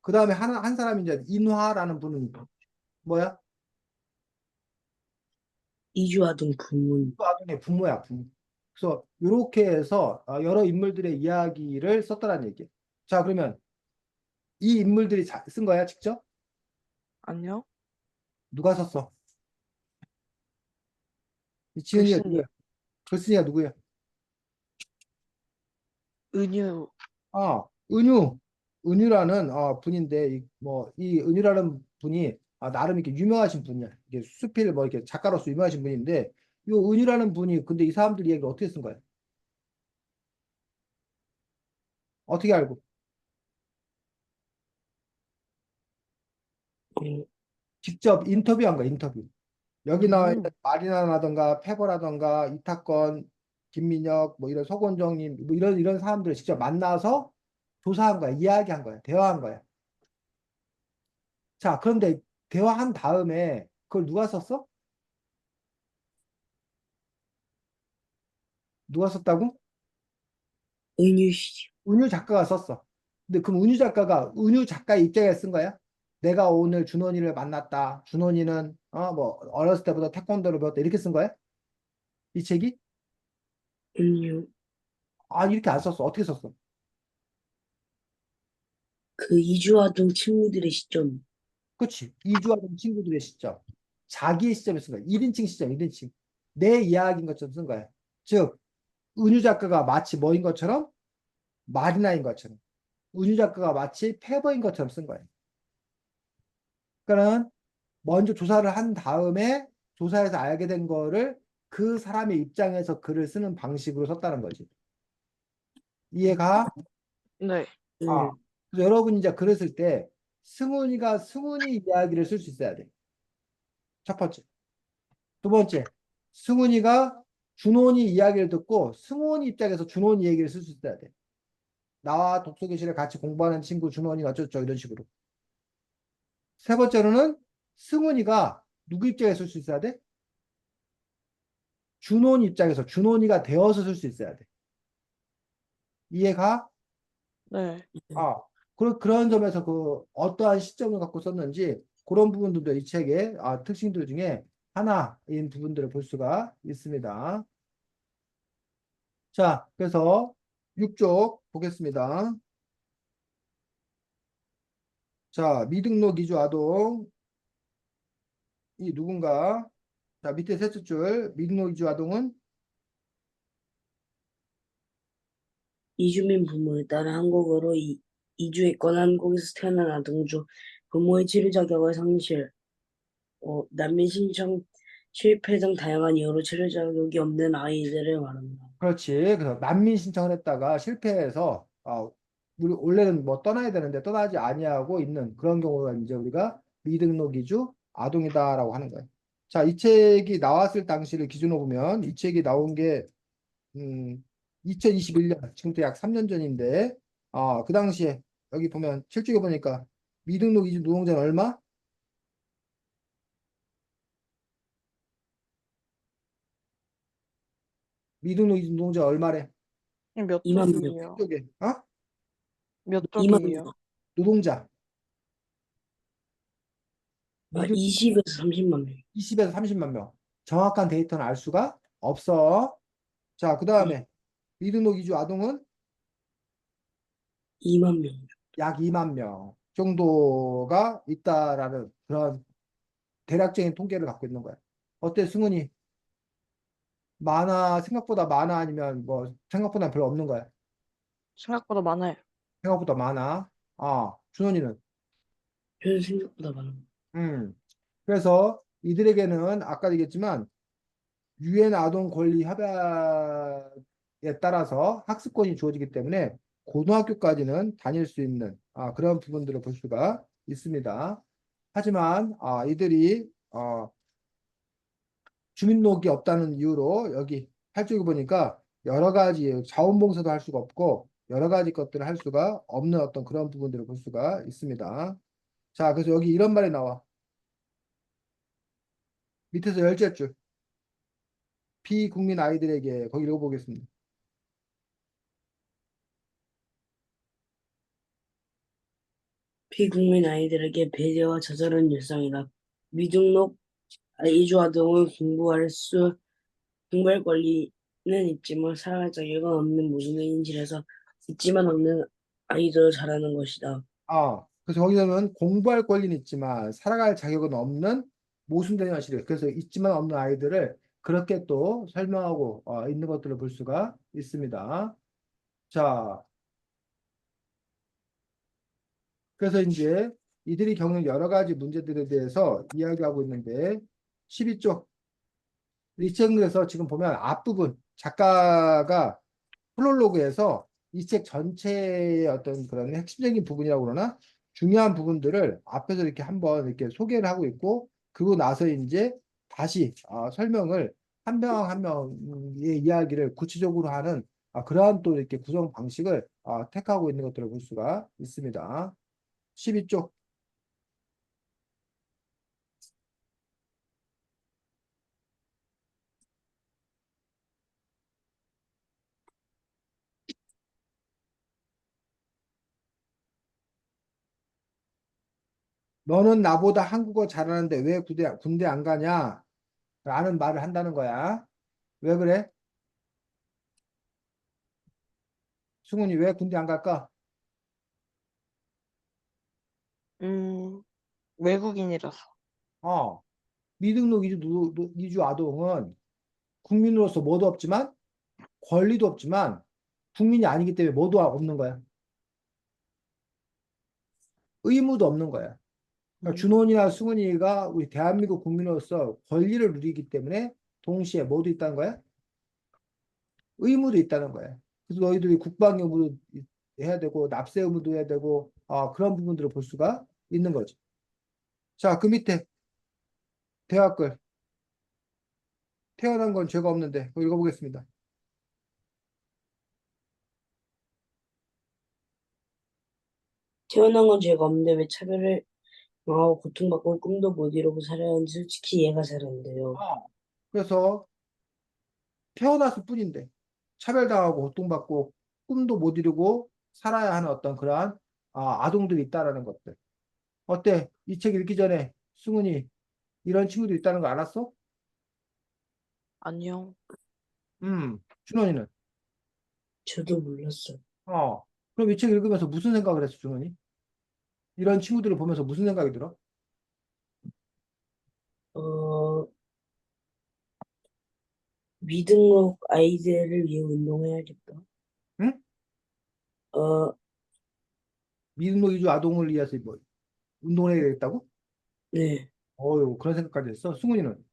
그 다음에 한 사람이 이제 인화라는 분은 뭐야? 이주아동 부문, 그 아동의 부모야, 부모. 그래서 이렇게 해서 여러 인물들의 이야기를 썼다는 얘기야. 자, 그러면 이 인물들이 쓴 거야, 직접? 아니요, 누가 썼어? 이 지은이가 누구야? 글쓴이, 글쓴이가 누구야? 은유, 은유. 은유라는 분인데, 이 은유라는 분이 나름 이렇게 유명하신 분이야. 이게 수필 뭐 이렇게 작가로서 유명하신 분인데, 이 은유라는 분이 근데 이 사람들 이야기를 어떻게 쓴 거야? 어떻게 알고? 어, 직접 인터뷰한 거야, 인터뷰. 여기 나와 있는 음, 마리나라던가 페버라던가 이타건, 김민혁, 뭐 이런 서건정님, 뭐 이런 사람들을 직접 만나서 조사한 거야, 이야기한 거야, 대화한 거야. 자, 그런데 대화한 다음에 그걸 누가 썼어? 누가 썼다고? 은유 씨, 은유 작가가 썼어. 근데 그럼 은유 작가가 은유 작가의 입장에 쓴 거야? 내가 오늘 준원이를 만났다. 준원이는 뭐 어렸을 때부터 태권도를 배웠다. 이렇게 쓴 거야? 이 책이? 은유, 이렇게 안 썼어. 어떻게 썼어? 그 이주아동 친구들의 시점, 그렇지. 이주하던 친구들의 시점. 자기의 시점에 쓴 거야. 1인칭 시점, 1인칭. 내 이야기인 것처럼 쓴 거야. 즉, 은유 작가가 마치 뭐인 것처럼? 마리나인 것처럼. 은유 작가가 마치 페버인 것처럼 쓴 거야. 그러니까는 먼저 조사를 한 다음에 조사해서 알게 된 거를 그 사람의 입장에서 글을 쓰는 방식으로 썼다는 거지. 이해가? 네, 아. 음, 그래서 여러분이 이제 글을 쓸 때 승훈이가 승훈이 이야기를 쓸 수 있어야 돼. 첫 번째. 두 번째. 승훈이가 준원이 이야기를 듣고 승훈이 입장에서 준원이 얘기를 쓸 수 있어야 돼. 나와 독서교실에 같이 공부하는 친구 준원이 어쩌죠 이런 식으로. 세 번째로는 승훈이가 누구 입장에 쓸 수 있어야 돼? 준원 입장에서 준원이가 되어서 쓸 수 있어야 돼. 이해가? 네, 아, 그런 점에서 그 어떠한 시점을 갖고 썼는지 그런 부분들도 이 책의 특징들 중에 하나인 부분들을 볼 수가 있습니다. 자, 그래서 6쪽 보겠습니다. 자, 미등록 이주 아동 이 누군가? 자, 밑에 셋째 줄 미등록 이주 아동은 이주민 부모에 따라 한국어로 이주했거나 한국에서 태어난 아동 중 부모의 치료 자격의 상실, 난민 신청 실패 등 다양한 이유로 치료 자격이 없는 아이들을 말합니다. 그렇지. 그래서 난민 신청을 했다가 실패해서 우리 원래는 뭐 떠나야 되는데 떠나지 아니하고 있는 그런 경우가 이제 우리가 미등록 이주 아동이다라고 하는 거예요. 자, 이 책이 나왔을 당시를 기준으로 보면 이 책이 나온 게 2021년 지금부터 약 3년 전인데 그 당시에 여기 보면 실적에 보니까 미등록 이주 노동자는 얼마? 미등록 이주 노동자 얼마래? 몇 2만 명, 쪽이에요? 쪽에 몇 2만 명, 쪽이에요? 노동자 미등 20에서 30만 명, 20에서 30만 명. 정확한 데이터는 알 수가 없어. 자, 그 다음에 미등록 이주 아동은 2만 명. 약 2만 명 정도가 있다라는 그런 대략적인 통계를 갖고 있는 거야. 어때, 승훈이? 많아, 생각보다 많아, 아니면 뭐 생각보다 별로 없는 거야? 생각보다 많아요. 생각보다 많아. 준원이는? 별 생각보다 많아. 음. 그래서 이들에게는 아까 얘기했지만 유엔 아동 권리 협약에 따라서 학습권이 주어지기 때문에 고등학교까지는 다닐 수 있는 그런 부분들을 볼 수가 있습니다. 하지만 이들이 주민등록이 없다는 이유로 여기 8쪽에 보니까 여러 가지 자원봉사도 할 수가 없고 여러 가지 것들을 할 수가 없는 어떤 그런 부분들을 볼 수가 있습니다. 자, 그래서 여기 이런 말이 나와. 밑에서 열째 줄. 비국민 아이들에게 거기 읽어보겠습니다. 피국민 아이들에게 배려와 자잘한 일상이다. 미등록 이주 아동은 공부할 권리는 있지만 살아갈 자격은 없는 모순의 인질에서 있지만 없는 아이도 잘하는 것이다. 그래서 거기서는 공부할 권리는 있지만 살아갈 자격은 없는 모순된 현실이에요. 그래서 있지만 없는 아이들을 그렇게 또 설명하고 있는 것들을 볼 수가 있습니다. 자, 그래서 이제 이들이 겪는 여러 가지 문제들에 대해서 이야기하고 있는데 12쪽 이 책에서 지금 보면 앞부분 작가가 프롤로그에서 이 책 전체의 어떤 그런 핵심적인 부분이라고 그러나 중요한 부분들을 앞에서 이렇게 한번 이렇게 소개를 하고 있고 그러고 나서 이제 다시 설명을 한 명 한 명의 이야기를 구체적으로 하는 그러한 또 이렇게 구성 방식을 택하고 있는 것들을 볼 수가 있습니다. 12쪽 너는 나보다 한국어 잘하는데 왜 군대 안 가냐? 라는 말을 한다는 거야. 왜 그래? 승훈이 왜 군대 안 갈까? 음, 외국인이라서. 어, 미등록 이주 아동은 국민으로서 뭐도 없지만 권리도 없지만 국민이 아니기 때문에 뭐도 없는 거야. 의무도 없는 거야. 그러니까 음, 준원이나 승훈이가 우리 대한민국 국민으로서 권리를 누리기 때문에 동시에 뭐도 있다는 거야? 의무도 있다는 거야. 그래서 너희들이 국방 의무도 해야 되고 납세 의무도 해야 되고 그런 부분들을 볼 수가 있는 거지. 자, 그 밑에 대학글 태어난 건 죄가 없는데 그거 읽어보겠습니다. 태어난 건 죄가 없는데 왜 차별을 당하고 고통받고 꿈도 못 이루고 살아야 하는지 솔직히 이해가 잘 안 돼요. 그래서 태어났을 뿐인데 차별당하고 고통받고 꿈도 못 이루고 살아야 하는 어떤 그러한 아동들이 있다라는 것들. 어때? 이 책 읽기 전에 승훈이 이런 친구도 있다는 거 알았어? 아니요. 준원이는? 저도 몰랐어요. 그럼 이 책 읽으면서 무슨 생각을 했어, 준원이? 이런 친구들을 보면서 무슨 생각이 들어? 어, 미등록 아이들을 위해 운동해야겠다. 응? 어, 미등록 이주 아동을 위해서 뭐 운동을 해야 되겠다고? 네. 어유 그런 생각까지 했어. 승훈이는?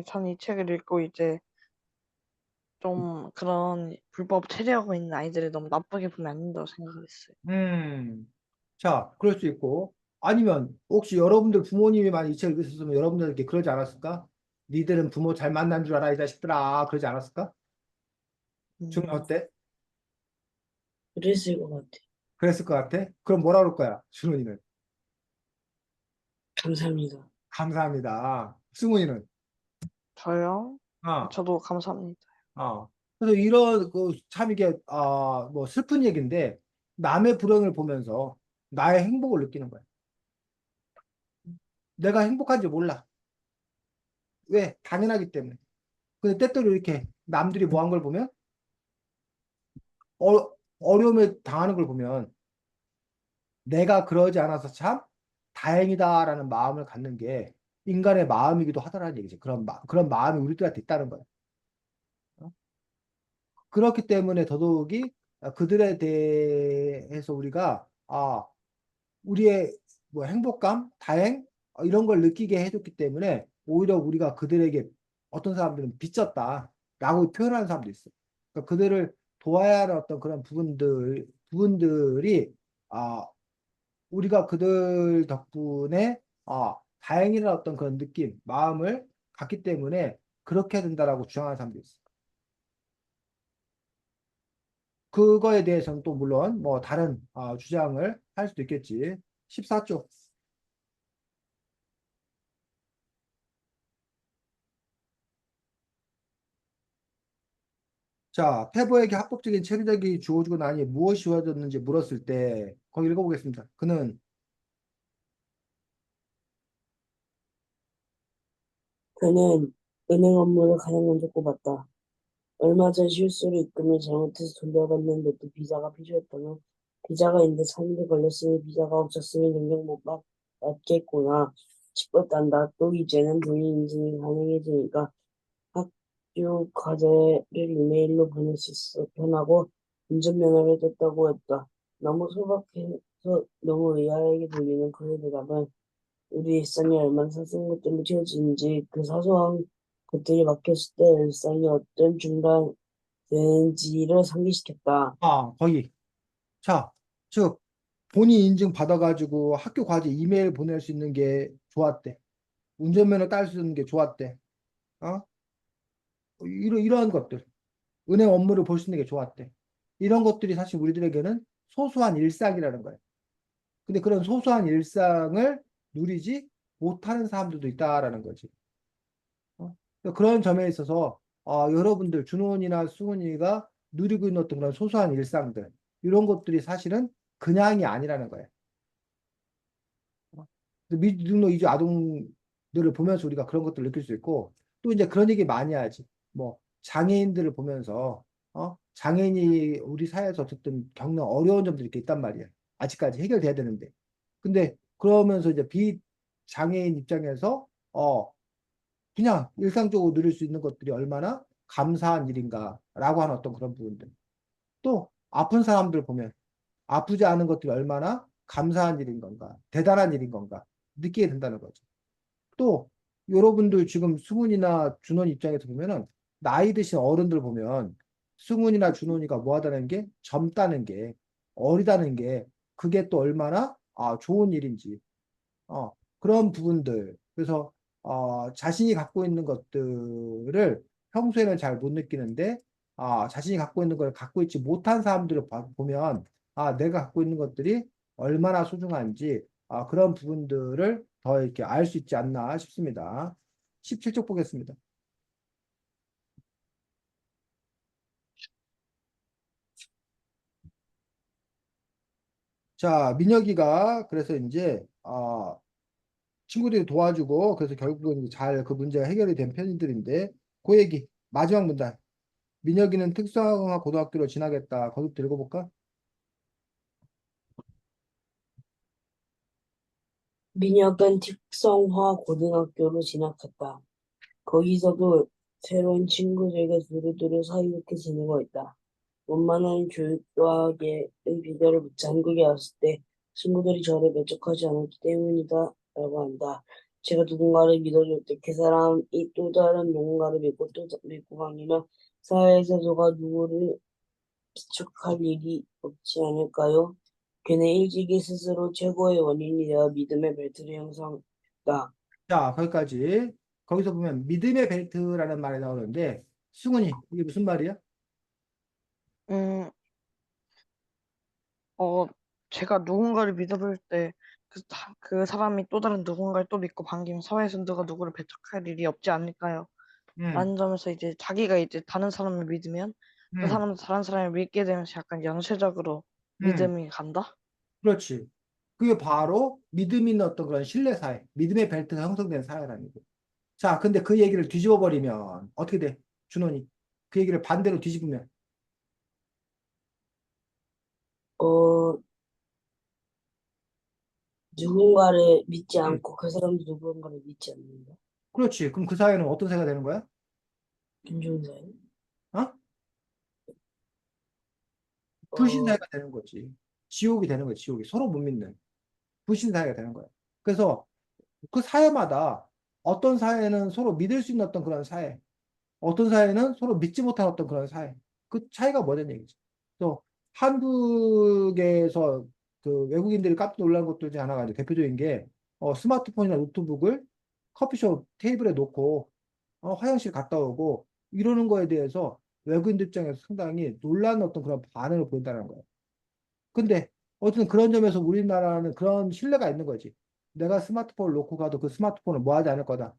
저는 이 책을 읽고 이제 좀 그런 불법 체류하고 있는 아이들을 너무 나쁘게 보면 안 된다고 생각을 했어요. 자, 그럴 수 있고. 아니면 혹시 여러분들 부모님이 많이 이 책을 읽으셨으면 여러분들께 그러지 않았을까? 니들은 부모 잘 만난 줄 알아, 이 자식들아. 그러지 않았을까? 준호 음, 어때? 그랬을 것 같아. 그랬을 것 같아? 그럼 뭐라 그럴 거야, 준호이는? 감사합니다. 감사합니다. 승훈이는? 저요? 어, 저도 감사합니다. 어. 그래서 이런, 참 이게, 뭐 슬픈 얘기인데, 남의 불행을 보면서 나의 행복을 느끼는 거야. 내가 행복한지 몰라. 왜? 당연하기 때문에. 근데 때때로 이렇게 남들이 뭐 한 걸 보면, 어려움에 당하는 걸 보면, 내가 그러지 않아서 참 다행이다라는 마음을 갖는 게 인간의 마음이기도 하다라는 얘기지. 그런 마음이 우리들한테 있다는 거야. 어? 그렇기 때문에 더더욱이 그들에 대해서 우리가 우리의 뭐 행복감, 다행 이런 걸 느끼게 해줬기 때문에 오히려 우리가 그들에게 어떤 사람들은 빚졌다라고 표현하는 사람도 있어. 그러니까 그들을 도와야 하는 어떤 그런 부분들이 아, 우리가 그들 덕분에 다행이라는 어떤 그런 느낌, 마음을 갖기 때문에 그렇게 된다라고 주장하는 사람도 있어. 그거에 대해서는 또 물론 뭐 다른 주장을 할 수도 있겠지. 14쪽. 자, 태보에게 합법적인 체류자격이 주어지고 나니 무엇이 주어졌는지 물었을 때 거기 읽어보겠습니다. 그는 그는 은행 업무를 가장 먼저 꼽았다. 얼마 전 실수로 입금을 잘못해서 돌려받는데 또 비자가 필요했다면 비자가 있는데 3일이 걸렸으니 비자가 없었으니 능력 못 받겠구나 싶었단다. 또 이제는 본인 인증이 가능해지니까 학교 과제를 이메일로 보낼 수 있어 편하고 운전면허를 땄다고 했다. 너무 소박해서 너무 의아하게 들리는 그의 대답은 우리 일상이 얼마나 사소한 것들로 채워지는지 그 사소한 것들이 막혔을 때 일상이 어떤 중단되는지를 상기시켰다. 거기. 자, 즉 본인 인증 받아가지고 학교 과제 이메일 보낼 수 있는 게 좋았대. 운전면허 딸 수 있는 게 좋았대. 어? 이러한 것들. 은행 업무를 볼 수 있는 게 좋았대. 이런 것들이 사실 우리들에게는 소소한 일상이라는 거예요. 근데 그런 소소한 일상을 누리지 못하는 사람들도 있다라는 거지. 어? 그런 점에 있어서 여러분들 준호이나 수훈이가 누리고 있는 어떤 그런 소소한 일상들 이런 것들이 사실은 그냥이 아니라는 거예요. 어? 미등록 이주 아동들을 보면서 우리가 그런 것들을 느낄 수 있고 또 이제 그런 얘기 많이 하지. 뭐 장애인들을 보면서 장애인이 우리 사회에서 어쨌든 겪는 어려운 점들이 이렇게 있단 말이야. 아직까지 해결돼야 되는데. 근데 그러면서 이제 비장애인 입장에서 그냥 일상적으로 누릴 수 있는 것들이 얼마나 감사한 일인가라고 하는 어떤 그런 부분들. 또 아픈 사람들 보면 아프지 않은 것들이 얼마나 감사한 일인 건가, 대단한 일인 건가 느끼게 된다는 거죠. 또 여러분들 지금 승훈이나 준원 입장에서 보면은 나이 드신 어른들 보면 승훈이나 준원이가 뭐 하다는 게 젊다는 게 어리다는 게 그게 또 얼마나 좋은 일인지 그런 부분들. 그래서 자신이 갖고 있는 것들을 평소에는 잘 못 느끼는데 자신이 갖고 있는 걸 갖고 있지 못한 사람들을 보면 내가 갖고 있는 것들이 얼마나 소중한지 그런 부분들을 더 이렇게 알 수 있지 않나 싶습니다. 17쪽 보겠습니다. 자, 민혁이가 그래서 이제 친구들이 도와주고 그래서 결국은 잘 그 문제가 해결이 된 편들인데 그 얘기 마지막 문단 민혁이는 특성화 고등학교로 진학했다. 거기부터 읽어볼까? 민혁은 특성화 고등학교로 진학했다. 거기서도 새로운 친구들과 두루두루 사이좋게 지내고 있다. 원만한 교육과 의 비결을 묻자 한국에 왔을 때 친구들이 저를 배척하지 않았기 때문이다 라고 한다. 제가 누군가를 믿어줄 때 그 사람이 또 다른 누군가를 믿고 또 믿고 가면 사회에서 누가 누구를 비축할 일이 없지 않을까요? 그는 일찍이 스스로 최고의 원인이 되어 믿음의 벨트를 형성한다. 자, 거기까지. 거기서 보면 믿음의 벨트라는 말이 나오는데, 승훈이, 이게 무슨 말이야? 음, 어, 제가 누군가를 믿어볼 때 그 사람이 또 다른 누군가를 또 믿고 반기면 사회에서 누가 누구를 배척할 일이 없지 않을까요? 응, 라는 점에서 이제 자기가 이제 다른 사람을 믿으면 그 응, 사람도 다른 사람을 믿게 되면서 약간 연쇄적으로 응. 믿음이 간다? 그렇지. 그게 바로 믿음 있는 어떤 그런 신뢰 사회, 믿음의 벨트가 형성된 사회라는 거죠. 자, 근데 그 얘기를 뒤집어 버리면 어떻게 돼? 준원이. 그 얘기를 반대로 뒤집으면. 어, 누군가를 믿지 응. 않고 그 사람도 누군가를 믿지 않는다. 그렇지. 그럼 그 사회는 어떤 사회가 되는 거야? 김종사요? 어? 불신 어, 사회가 되는 거지. 지옥이 되는 거지, 지옥이. 서로 못 믿는 불신 사회가 되는 거야. 그래서 그 사회마다 어떤 사회는 서로 믿을 수 있는 어떤 그런 사회, 어떤 사회는 서로 믿지 못하는 어떤 그런 사회. 그 차이가 뭐냐는 얘기지. 또 한국에서 그 외국인들이 깜짝 놀란 것들 중에 하나가 이제 대표적인 게 스마트폰이나 노트북을 커피숍 테이블에 놓고 화장실 갔다 오고 이러는 거에 대해서 외국인들 입장에서 상당히 놀라는 어떤 그런 반응을 보인다는 거예요. 근데 어쨌든 그런 점에서 우리나라는 그런 신뢰가 있는 거지. 내가 스마트폰을 놓고 가도 그 스마트폰을 뭐 하지 않을 거다.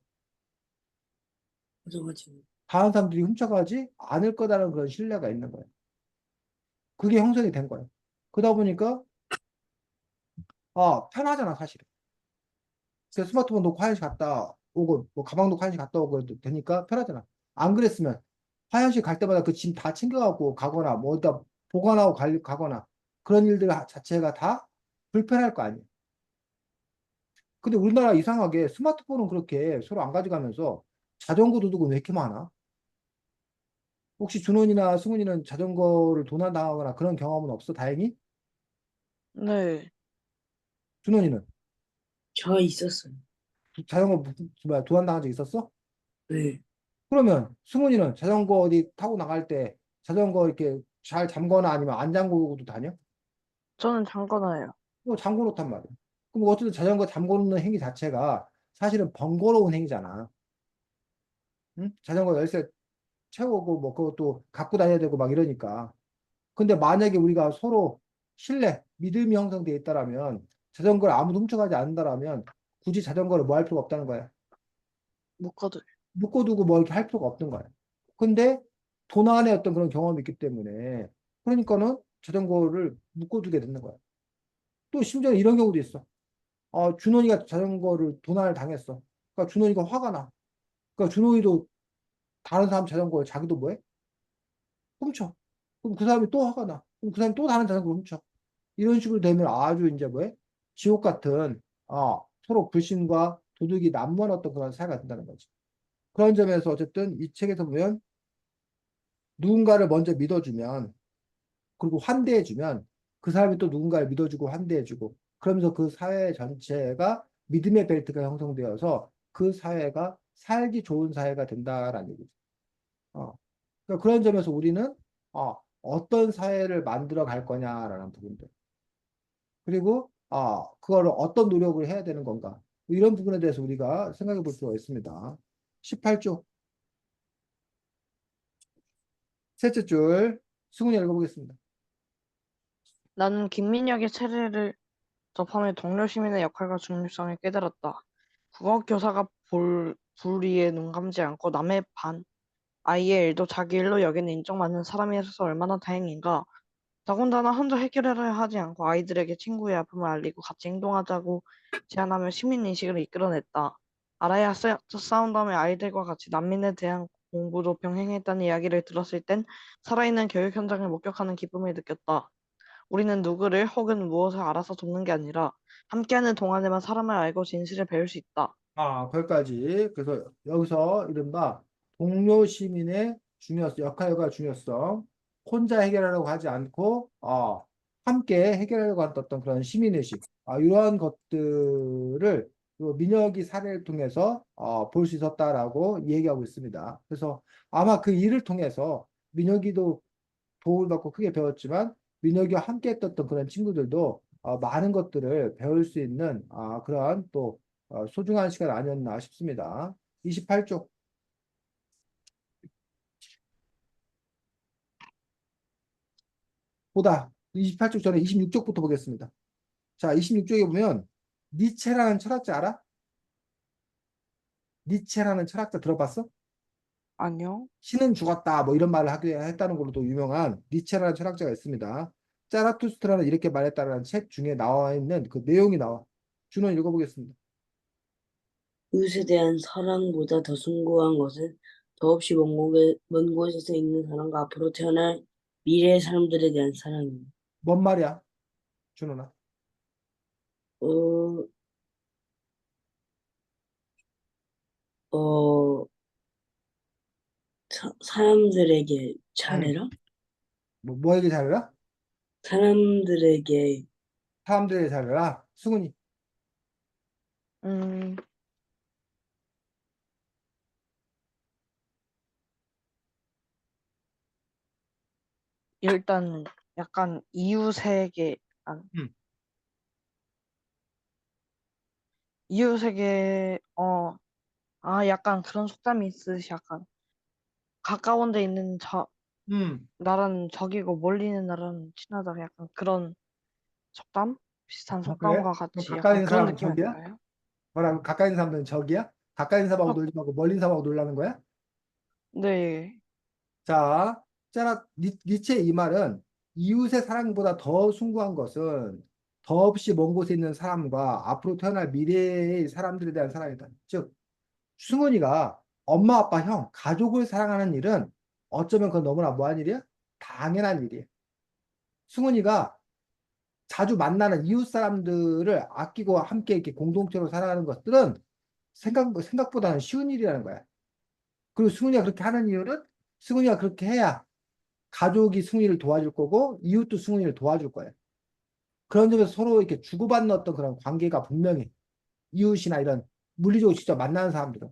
맞아, 맞아. 다른 사람들이 훔쳐가지 않을 거다라는 그런 신뢰가 있는 거예요. 그게 형성이 된 거예요. 그러다 보니까 편하잖아 사실은. 그래서 스마트폰 놓고 화장실 갔다 오고 뭐 가방 놓고 화장실 갔다 오고 해도 되니까 편하잖아. 안 그랬으면 화장실 갈 때마다 그 짐 다 챙겨갖고 가거나 뭐 어디다 보관하고 가거나 그런 일들 자체가 다 불편할 거 아니에요. 근데 우리나라 이상하게 스마트폰은 그렇게 서로 안 가져가면서 자전거 도둑은 왜 이렇게 많아? 혹시 준원이나 승훈이는 자전거를 도난당하거나 그런 경험은 없어? 다행히? 네, 준원이는 저 있었어요. 자전거 뭐야 도난당한 적 있었어? 네. 그러면 승훈이는 자전거 어디 타고 나갈 때 자전거 이렇게 잘 잠거나 아니면 안 잠그고도 다녀? 저는 잠궈놔요. 잠궈 놓단 말이야. 그럼 어쨌든 자전거 잠궈 놓는 행위 자체가 사실은 번거로운 행위잖아. 응? 자전거 열쇠 채우고 뭐 그것도 갖고 다녀야 되고 막 이러니까. 근데 만약에 우리가 서로 신뢰, 믿음이 형성되어 있다라면 자전거를 아무도 훔쳐가지 않는다라면 굳이 자전거를 뭐 할 필요가 없다는 거야. 묶어둬요. 묶어두고 뭐 이렇게 할 필요가 없는 거야. 근데 도난의 어떤 그런 경험이 있기 때문에 그러니까는 자전거를 묶어두게 되는 거야. 또 심지어 이런 경우도 있어. 준원이가 자전거를 도난을 당했어. 그러니까 준원이가 화가 나. 그러니까 준원이도 다른 사람 자전거를 자기도 뭐해? 훔쳐. 그럼 그 사람이 또 화가 나. 그럼 그 사람이 또 다른 자전거를 훔쳐. 이런 식으로 되면 아주 이제 뭐해? 지옥 같은 서로 불신과 도둑이 난무하는 어떤 그런 사회가 된다는 거지. 그런 점에서 어쨌든 이 책에서 보면 누군가를 먼저 믿어주면 그리고 환대해주면 그 사람이 또 누군가를 믿어주고 환대해주고 그러면서 그 사회 전체가 믿음의 벨트가 형성되어서 그 사회가 살기 좋은 사회가 된다라는 얘기죠. 그러니까 그런 점에서 우리는 어떤 사회를 만들어 갈 거냐라는 부분들. 그리고 그거를 어떤 노력을 해야 되는 건가. 이런 부분에 대해서 우리가 생각해 볼 필요가 있습니다. 18쪽 셋째 줄 승훈이 읽어보겠습니다. 나는 김민혁의 체례를 접하며 동료 시민의 역할과 중요성을 깨달았다. 국어교사가 불의에 눈 감지 않고 남의 아이의 일도 자기 일로 여기는 인정받는 사람이라서 얼마나 다행인가. 더군다나 혼자 해결하려 하지 않고 아이들에게 친구의 아픔을 알리고 같이 행동하자고 제안하며 시민인식을 이끌어냈다. 알아야 싸운 다음에 아이들과 같이 난민에 대한 공부도 병행했다는 이야기를 들었을 땐 살아있는 교육 현장을 목격하는 기쁨을 느꼈다. 우리는 누구를 혹은 무엇을 알아서 돕는 게 아니라 함께하는 동안에만 사람을 알고 진실을 배울 수 있다. 거기까지. 그래서 여기서 이른바 동료 시민의 중요성, 역할과 중요성. 혼자 해결하려고 하지 않고 함께 해결하려고 하는 어떤 그런 시민의식 이러한 것들을 그 민혁이 사례를 통해서 볼 수 있었다라고 얘기하고 있습니다. 그래서 아마 그 일을 통해서 민혁이도 도움을 받고 크게 배웠지만 민혁이와 함께 했던 그런 친구들도 많은 것들을 배울 수 있는 그러한 또 소중한 시간 아니었나 싶습니다. 28쪽 보다 28쪽 전에 26쪽부터 보겠습니다. 자, 26쪽에 보면 니체라는 철학자 알아? 니체라는 철학자 들어봤어? 아니요. 신은 죽었다 뭐 이런 말을 하게 했다는 걸로도 유명한 니체라는 철학자가 있습니다. 자라투스트라는 이렇게 말했다는 책 중에 나와 있는 그 내용이 나와. 준원 읽어보겠습니다. 이웃에 대한 사랑보다 더 숭고한 것은 더없이 먼 곳에서 있는 사람과 앞으로 태어날 미래의 사람들에 대한 사랑입니다. 뭔 말이야, 준원아? 어, 어, 사람들에게 응. 잘해라? 뭐에게 잘해라? 사람들에게 사람들에게 잘해라. 승훈이. 음, 일단 약간 이웃에게, 아, 응. 이웃에게, 약간 그런 속담이 있듯이 약간 가까운 데 있는 응. 나라는 적이고 멀리 있는 나라는 친하다. 약간 그런 속담? 비슷한 그래? 속담과 그럼 같이 가까이 약간 있는 그런 사람은 느낌 적이야? 아닐까요? 뭐라고? 가까이 있는 사람들은 적이야? 가까이 있는 사람하고 어, 놀지 말고 멀리 있는 사람하고 놀라는 거야? 네. 자, 니체 이 말은 이웃의 사랑보다 더 숭고한 것은 더없이 먼 곳에 있는 사람과 앞으로 태어날 미래의 사람들에 대한 사랑이다. 즉, 승훈이가 엄마, 아빠, 형, 가족을 사랑하는 일은 어쩌면 그건 너무나 뭐한 일이야? 당연한 일이야. 승훈이가 자주 만나는 이웃 사람들을 아끼고 함께 이렇게 공동체로 살아가는 것들은 생각보다는 쉬운 일이라는 거야. 그리고 승훈이가 그렇게 하는 이유는 승훈이가 그렇게 해야 가족이 승훈이를 도와줄 거고 이웃도 승훈이를 도와줄 거예요. 그런 점에서 서로 이렇게 주고받는 어떤 그런 관계가 분명히 이웃이나 이런 물리적으로 직접 만나는 사람들은.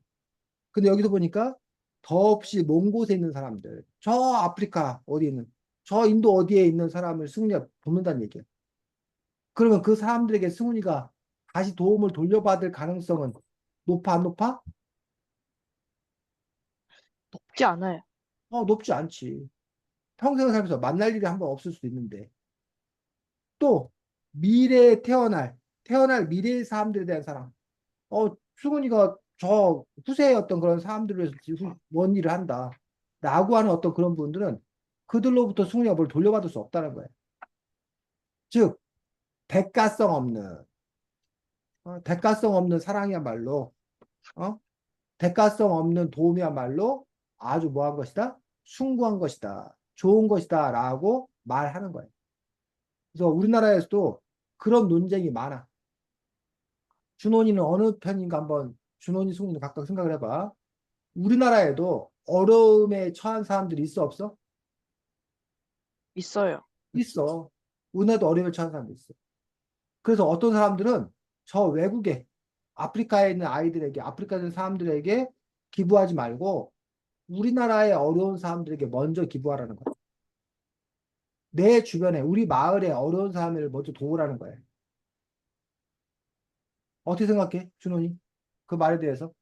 근데 여기서 보니까 더없이 먼 곳에 있는 사람들, 저 아프리카 어디에 있는, 저 인도 어디에 있는 사람을 승훈이가 돕는다는 얘기예요. 그러면 그 사람들에게 승훈이가 다시 도움을 돌려받을 가능성은 높아, 안 높아? 높지 않아요. 높지 않지. 평생 살면서 만날 일이 한 번 없을 수도 있는데. 또, 미래에 태어날 미래의 사람들에 대한 사랑. 승훈이가 저 후세의 어떤 그런 사람들을 위해서 뭔 일을 한다. 라고 하는 어떤 그런 분들은 그들로부터 승훈이가 뭘 돌려받을 수 없다는 거예요. 즉, 대가성 없는, 대가성 없는 사랑이야말로, 어? 대가성 없는 도움이야말로 아주 뭐한 것이다? 숭고한 것이다. 좋은 것이다. 라고 말하는 거예요. 그래서 우리나라에서도 그런 논쟁이 많아. 준원이는 어느 편인가 한번 준원이 승훈이 각각 생각을 해봐. 우리나라에도 어려움에 처한 사람들이 있어 없어? 있어요. 있어. 우리나라도 어려움에 처한 사람들이 있어. 그래서 어떤 사람들은 저 외국에 아프리카에 있는 아이들에게 아프리카에 있는 사람들에게 기부하지 말고 우리나라의 어려운 사람들에게 먼저 기부하라는 거야. 내 주변에 우리 마을에 어려운 사람을 먼저 도우라는 거야. 어떻게 생각해, 준원이? 그 말에 대해서?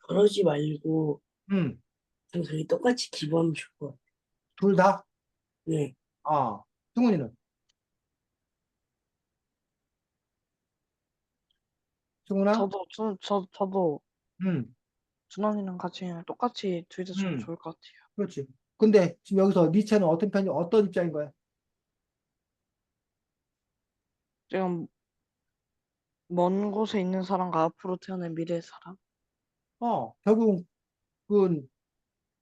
그러지 말고 음, 그냥 둘이 똑같이 기부하면 좋을 것 같아요. 둘 다? 네. 승훈이는? 승훈아? 저도 음, 준원이랑 같이 그냥 똑같이 둘 다 좀 음, 좋을 것 같아요. 그렇지. 근데 지금 여기서 니체는 어떤 입장인 거야? 지금 먼 곳에 있는 사람과 앞으로 태어날 미래의 사람? 결국 그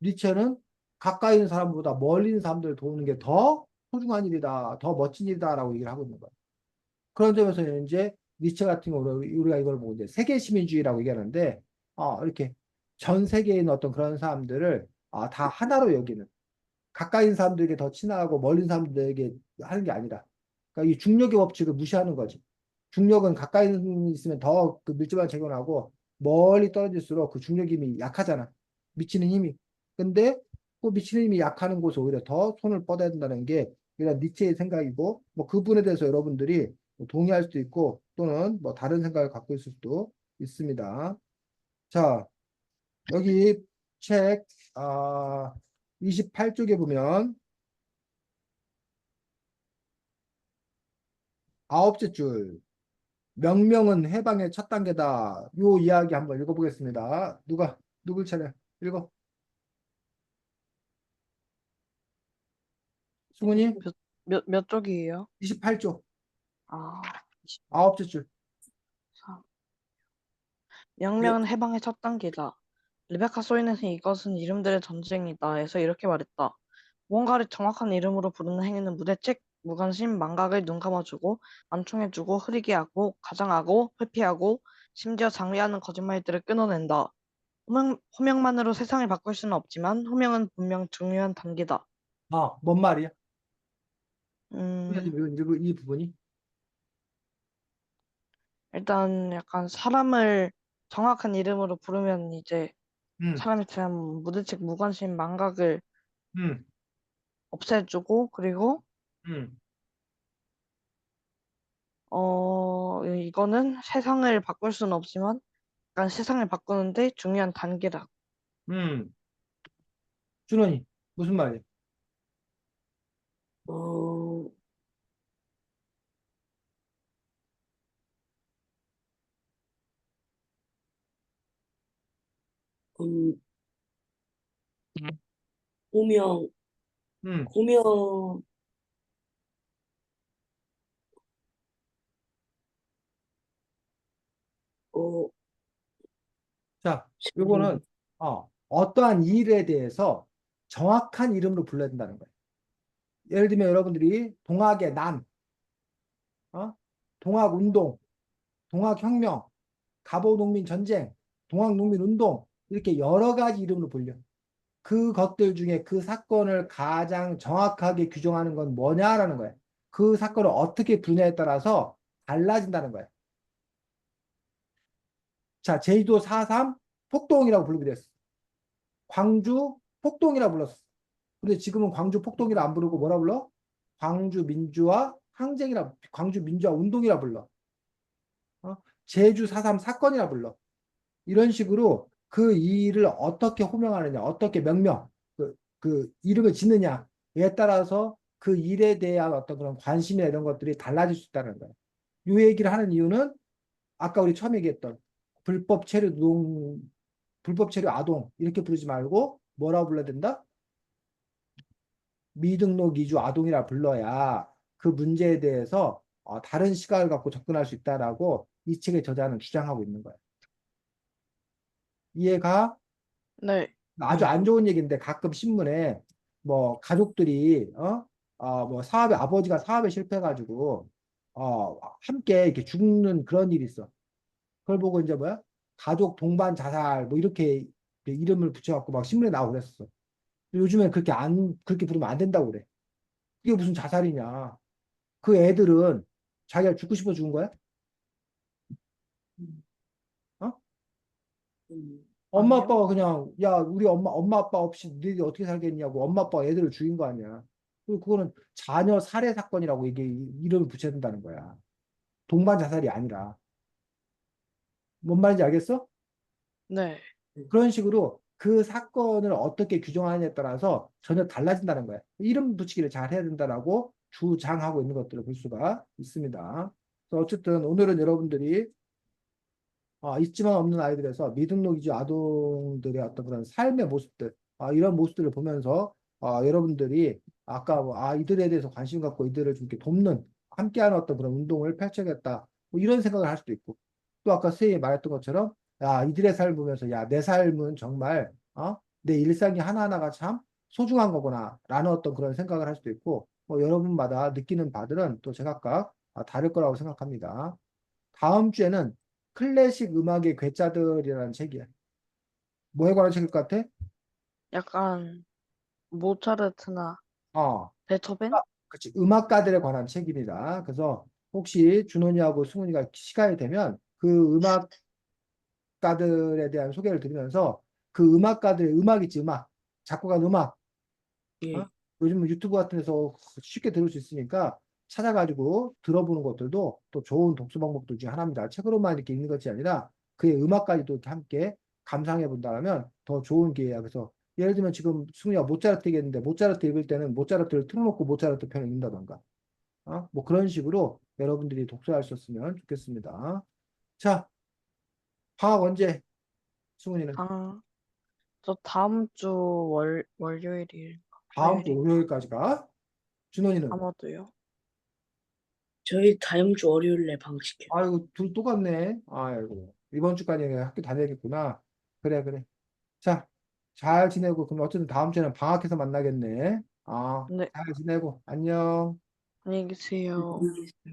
니체는 가까이 있는 사람보다 멀리 있는 사람들을 도우는 게 더 소중한 일이다, 더 멋진 일이다라고 얘기를 하고 있는 거야. 그런 점에서 이제 니체 같은 경우는 우리가 이걸 보고 이제 세계 시민주의라고 얘기하는데, 이렇게 전 세계에 있는 어떤 그런 사람들을 다 하나로 여기는. 가까이 있는 사람들에게 더 친하고 멀리 있는 사람들에게 하는 게 아니라. 그러니까 이 중력의 법칙을 무시하는 거지. 중력은 가까이 있으면 더 그 밀집한 적용하고 멀리 떨어질수록 그 중력 힘이 약하잖아. 미치는 힘이. 근데 그 미치는 힘이 약하는 곳에 오히려 더 손을 뻗어야 된다는 게 이런 니체의 생각이고 뭐 그 부분에 대해서 여러분들이 뭐 동의할 수도 있고 또는 뭐 다른 생각을 갖고 있을 수도 있습니다. 자, 여기 책 28쪽에 보면 아홉째 줄 명명은 해방의 첫 단계다. 요 이야기 한번 읽어보겠습니다. 누굴 차례 읽어? 승훈이 몇 쪽이에요? 28쪽 아, 아홉째 줄. 24. 네. 명령은 해방의 첫 단계다. 레베카 소인에서 이것은 이름들의 전쟁이다 해서 이렇게 말했다. 무언가를 정확한 이름으로 부르는 행위는 무대책, 무관심, 망각을 눈 감아주고 암충해주고 흐리게 하고 가장하고 회피하고 심지어 장려하는 거짓말들을 끊어낸다. 호명만으로 세상을 바꿀 수는 없지만 호명은 분명 중요한 단계다. 뭔 말이야? 음, 이 부분이. 일단 약간 사람을 정확한 이름으로 부르면 이제 음, 사람에 대한 무대책, 무관심, 망각을 음, 없애주고 그리고 음, 이거는 세상을 바꿀 수는 없지만 약간 세상을 바꾸는데 중요한 단계다. 음. 준원이 무슨 말이야? 어, 음, 음, 호명, 음. 호명, 어, 자, 잠시만요. 요거는 어떠한 일에 대해서 정확한 이름으로 불러야 된다는 거예요. 예를 들면 여러분들이 동학의 난, 어? 동학운동, 동학혁명, 갑오농민 전쟁, 동학농민 운동 이렇게 여러 가지 이름으로 불려. 그것들 중에 그 사건을 가장 정확하게 규정하는 건 뭐냐라는 거예요. 그 사건을 어떻게 부르냐에 따라서 달라진다는 거예요. 자, 제주도 4.3 폭동이라고 부르게 됐어. 광주 폭동이라고 불렀어. 근데 지금은 광주 폭동이라 안 부르고 뭐라 불러? 광주 민주화 항쟁이라, 광주 민주화 운동이라 불러. 어? 제주 4.3 사건이라 불러. 이런 식으로 그 일을 어떻게 호명하느냐, 어떻게 그 이름을 짓느냐에 따라서 그 일에 대한 어떤 그런 관심이나 이런 것들이 달라질 수 있다는 거예요. 이 얘기를 하는 이유는 아까 우리 처음 얘기했던 불법 체류 노동, 불법 체류 아동 이렇게 부르지 말고 뭐라고 불러야 된다? 미등록 이주 아동이라 불러야 그 문제에 대해서 다른 시각을 갖고 접근할 수 있다라고 이 책의 저자는 주장하고 있는 거예요. 이해가? 네, 아주 안 좋은 얘기인데 가끔 신문에 뭐 가족들이 뭐 사업에 아버지가 사업에 실패해가지고 함께 이렇게 죽는 그런 일이 있어. 그걸 보고 이제 뭐야? 가족 동반 자살 뭐 이렇게 이름을 붙여갖고 막 신문에 나오고 그랬었어. 요즘엔 그렇게 부르면 안 된다고 그래. 그게 무슨 자살이냐? 그 애들은 자기가 죽고 싶어 죽은 거야? 음, 어? 엄마 아니요. 아빠가 그냥 야 우리 엄마 아빠 없이 너희들이 어떻게 살겠냐고 엄마 아빠가 애들을 죽인 거 아니야. 그리고 그거는 자녀 살해 사건이라고 이게 이름을 붙여야 된다는 거야. 동반 자살이 아니라. 뭔 말인지 알겠어? 네, 그런 식으로 그 사건을 어떻게 규정하느냐에 따라서 전혀 달라진다는 거야. 이름 붙이기를 잘 해야 된다라고 주장하고 있는 것들을 볼 수가 있습니다. 그래서 어쨌든 오늘은 여러분들이 있지만 없는 아이들에서 미등록 이주 아동들의 어떤 그런 삶의 모습들, 이런 모습들을 보면서 여러분들이 아까 이들에 대해서 관심 갖고 이들을 좀 이렇게 돕는 함께하는 어떤 그런 운동을 펼쳐야겠다. 뭐 이런 생각을 할 수도 있고 또 아까 선생님이 말했던 것처럼 야 이들의 삶을 보면서 야 내 삶은 정말 내 일상이 하나하나가 참 소중한 거구나라는 어떤 그런 생각을 할 수도 있고 뭐 여러분마다 느끼는 바들은 또 제각각 다를 거라고 생각합니다. 다음 주에는 클래식 음악의 괴짜들이라는 책이야. 뭐에 관한 책일 것 같아? 약간 모차르트나 어, 베토벤? 그치. 음악가들에 관한 책입니다. 그래서 혹시 준원이하고 승훈이가 시간이 되면 그 음악가들에 대한 소개를 드리면서 그 음악가들의 음악 있지, 음악. 작곡한 음악. 어? 예. 요즘 유튜브 같은 데서 쉽게 들을 수 있으니까 찾아가지고 들어보는 것들도 또 좋은 독서 방법들 중에 하나입니다. 책으로만 이렇게 읽는 것이 아니라 그의 음악까지도 이렇게 함께 감상해 본다면 더 좋은 기회야. 그래서 예를 들면 지금 승우가 모차르트 얘기했는데 모차르트 읽을 때는 모차르트를 틀어놓고 모차르트 편을 읽는다던가. 뭐 그런 식으로 여러분들이 독서하셨으면 좋겠습니다. 자, 방학 언제? 승훈이는 아, 저 다음 주 월요일이 다음 주 화요일인가? 월요일까지 가. 준원이는 아마도요. 저희 다음 주 월요일에 방학시켜요. 아이고 둘 똑같네. 아이고 이번 주까지 학교 다녀야겠구나. 그래 그래. 자, 잘 지내고 그럼 어쨌든 다음 주에는 방학해서 만나겠네. 네, 잘 지내고 안녕. 안녕히 계세요.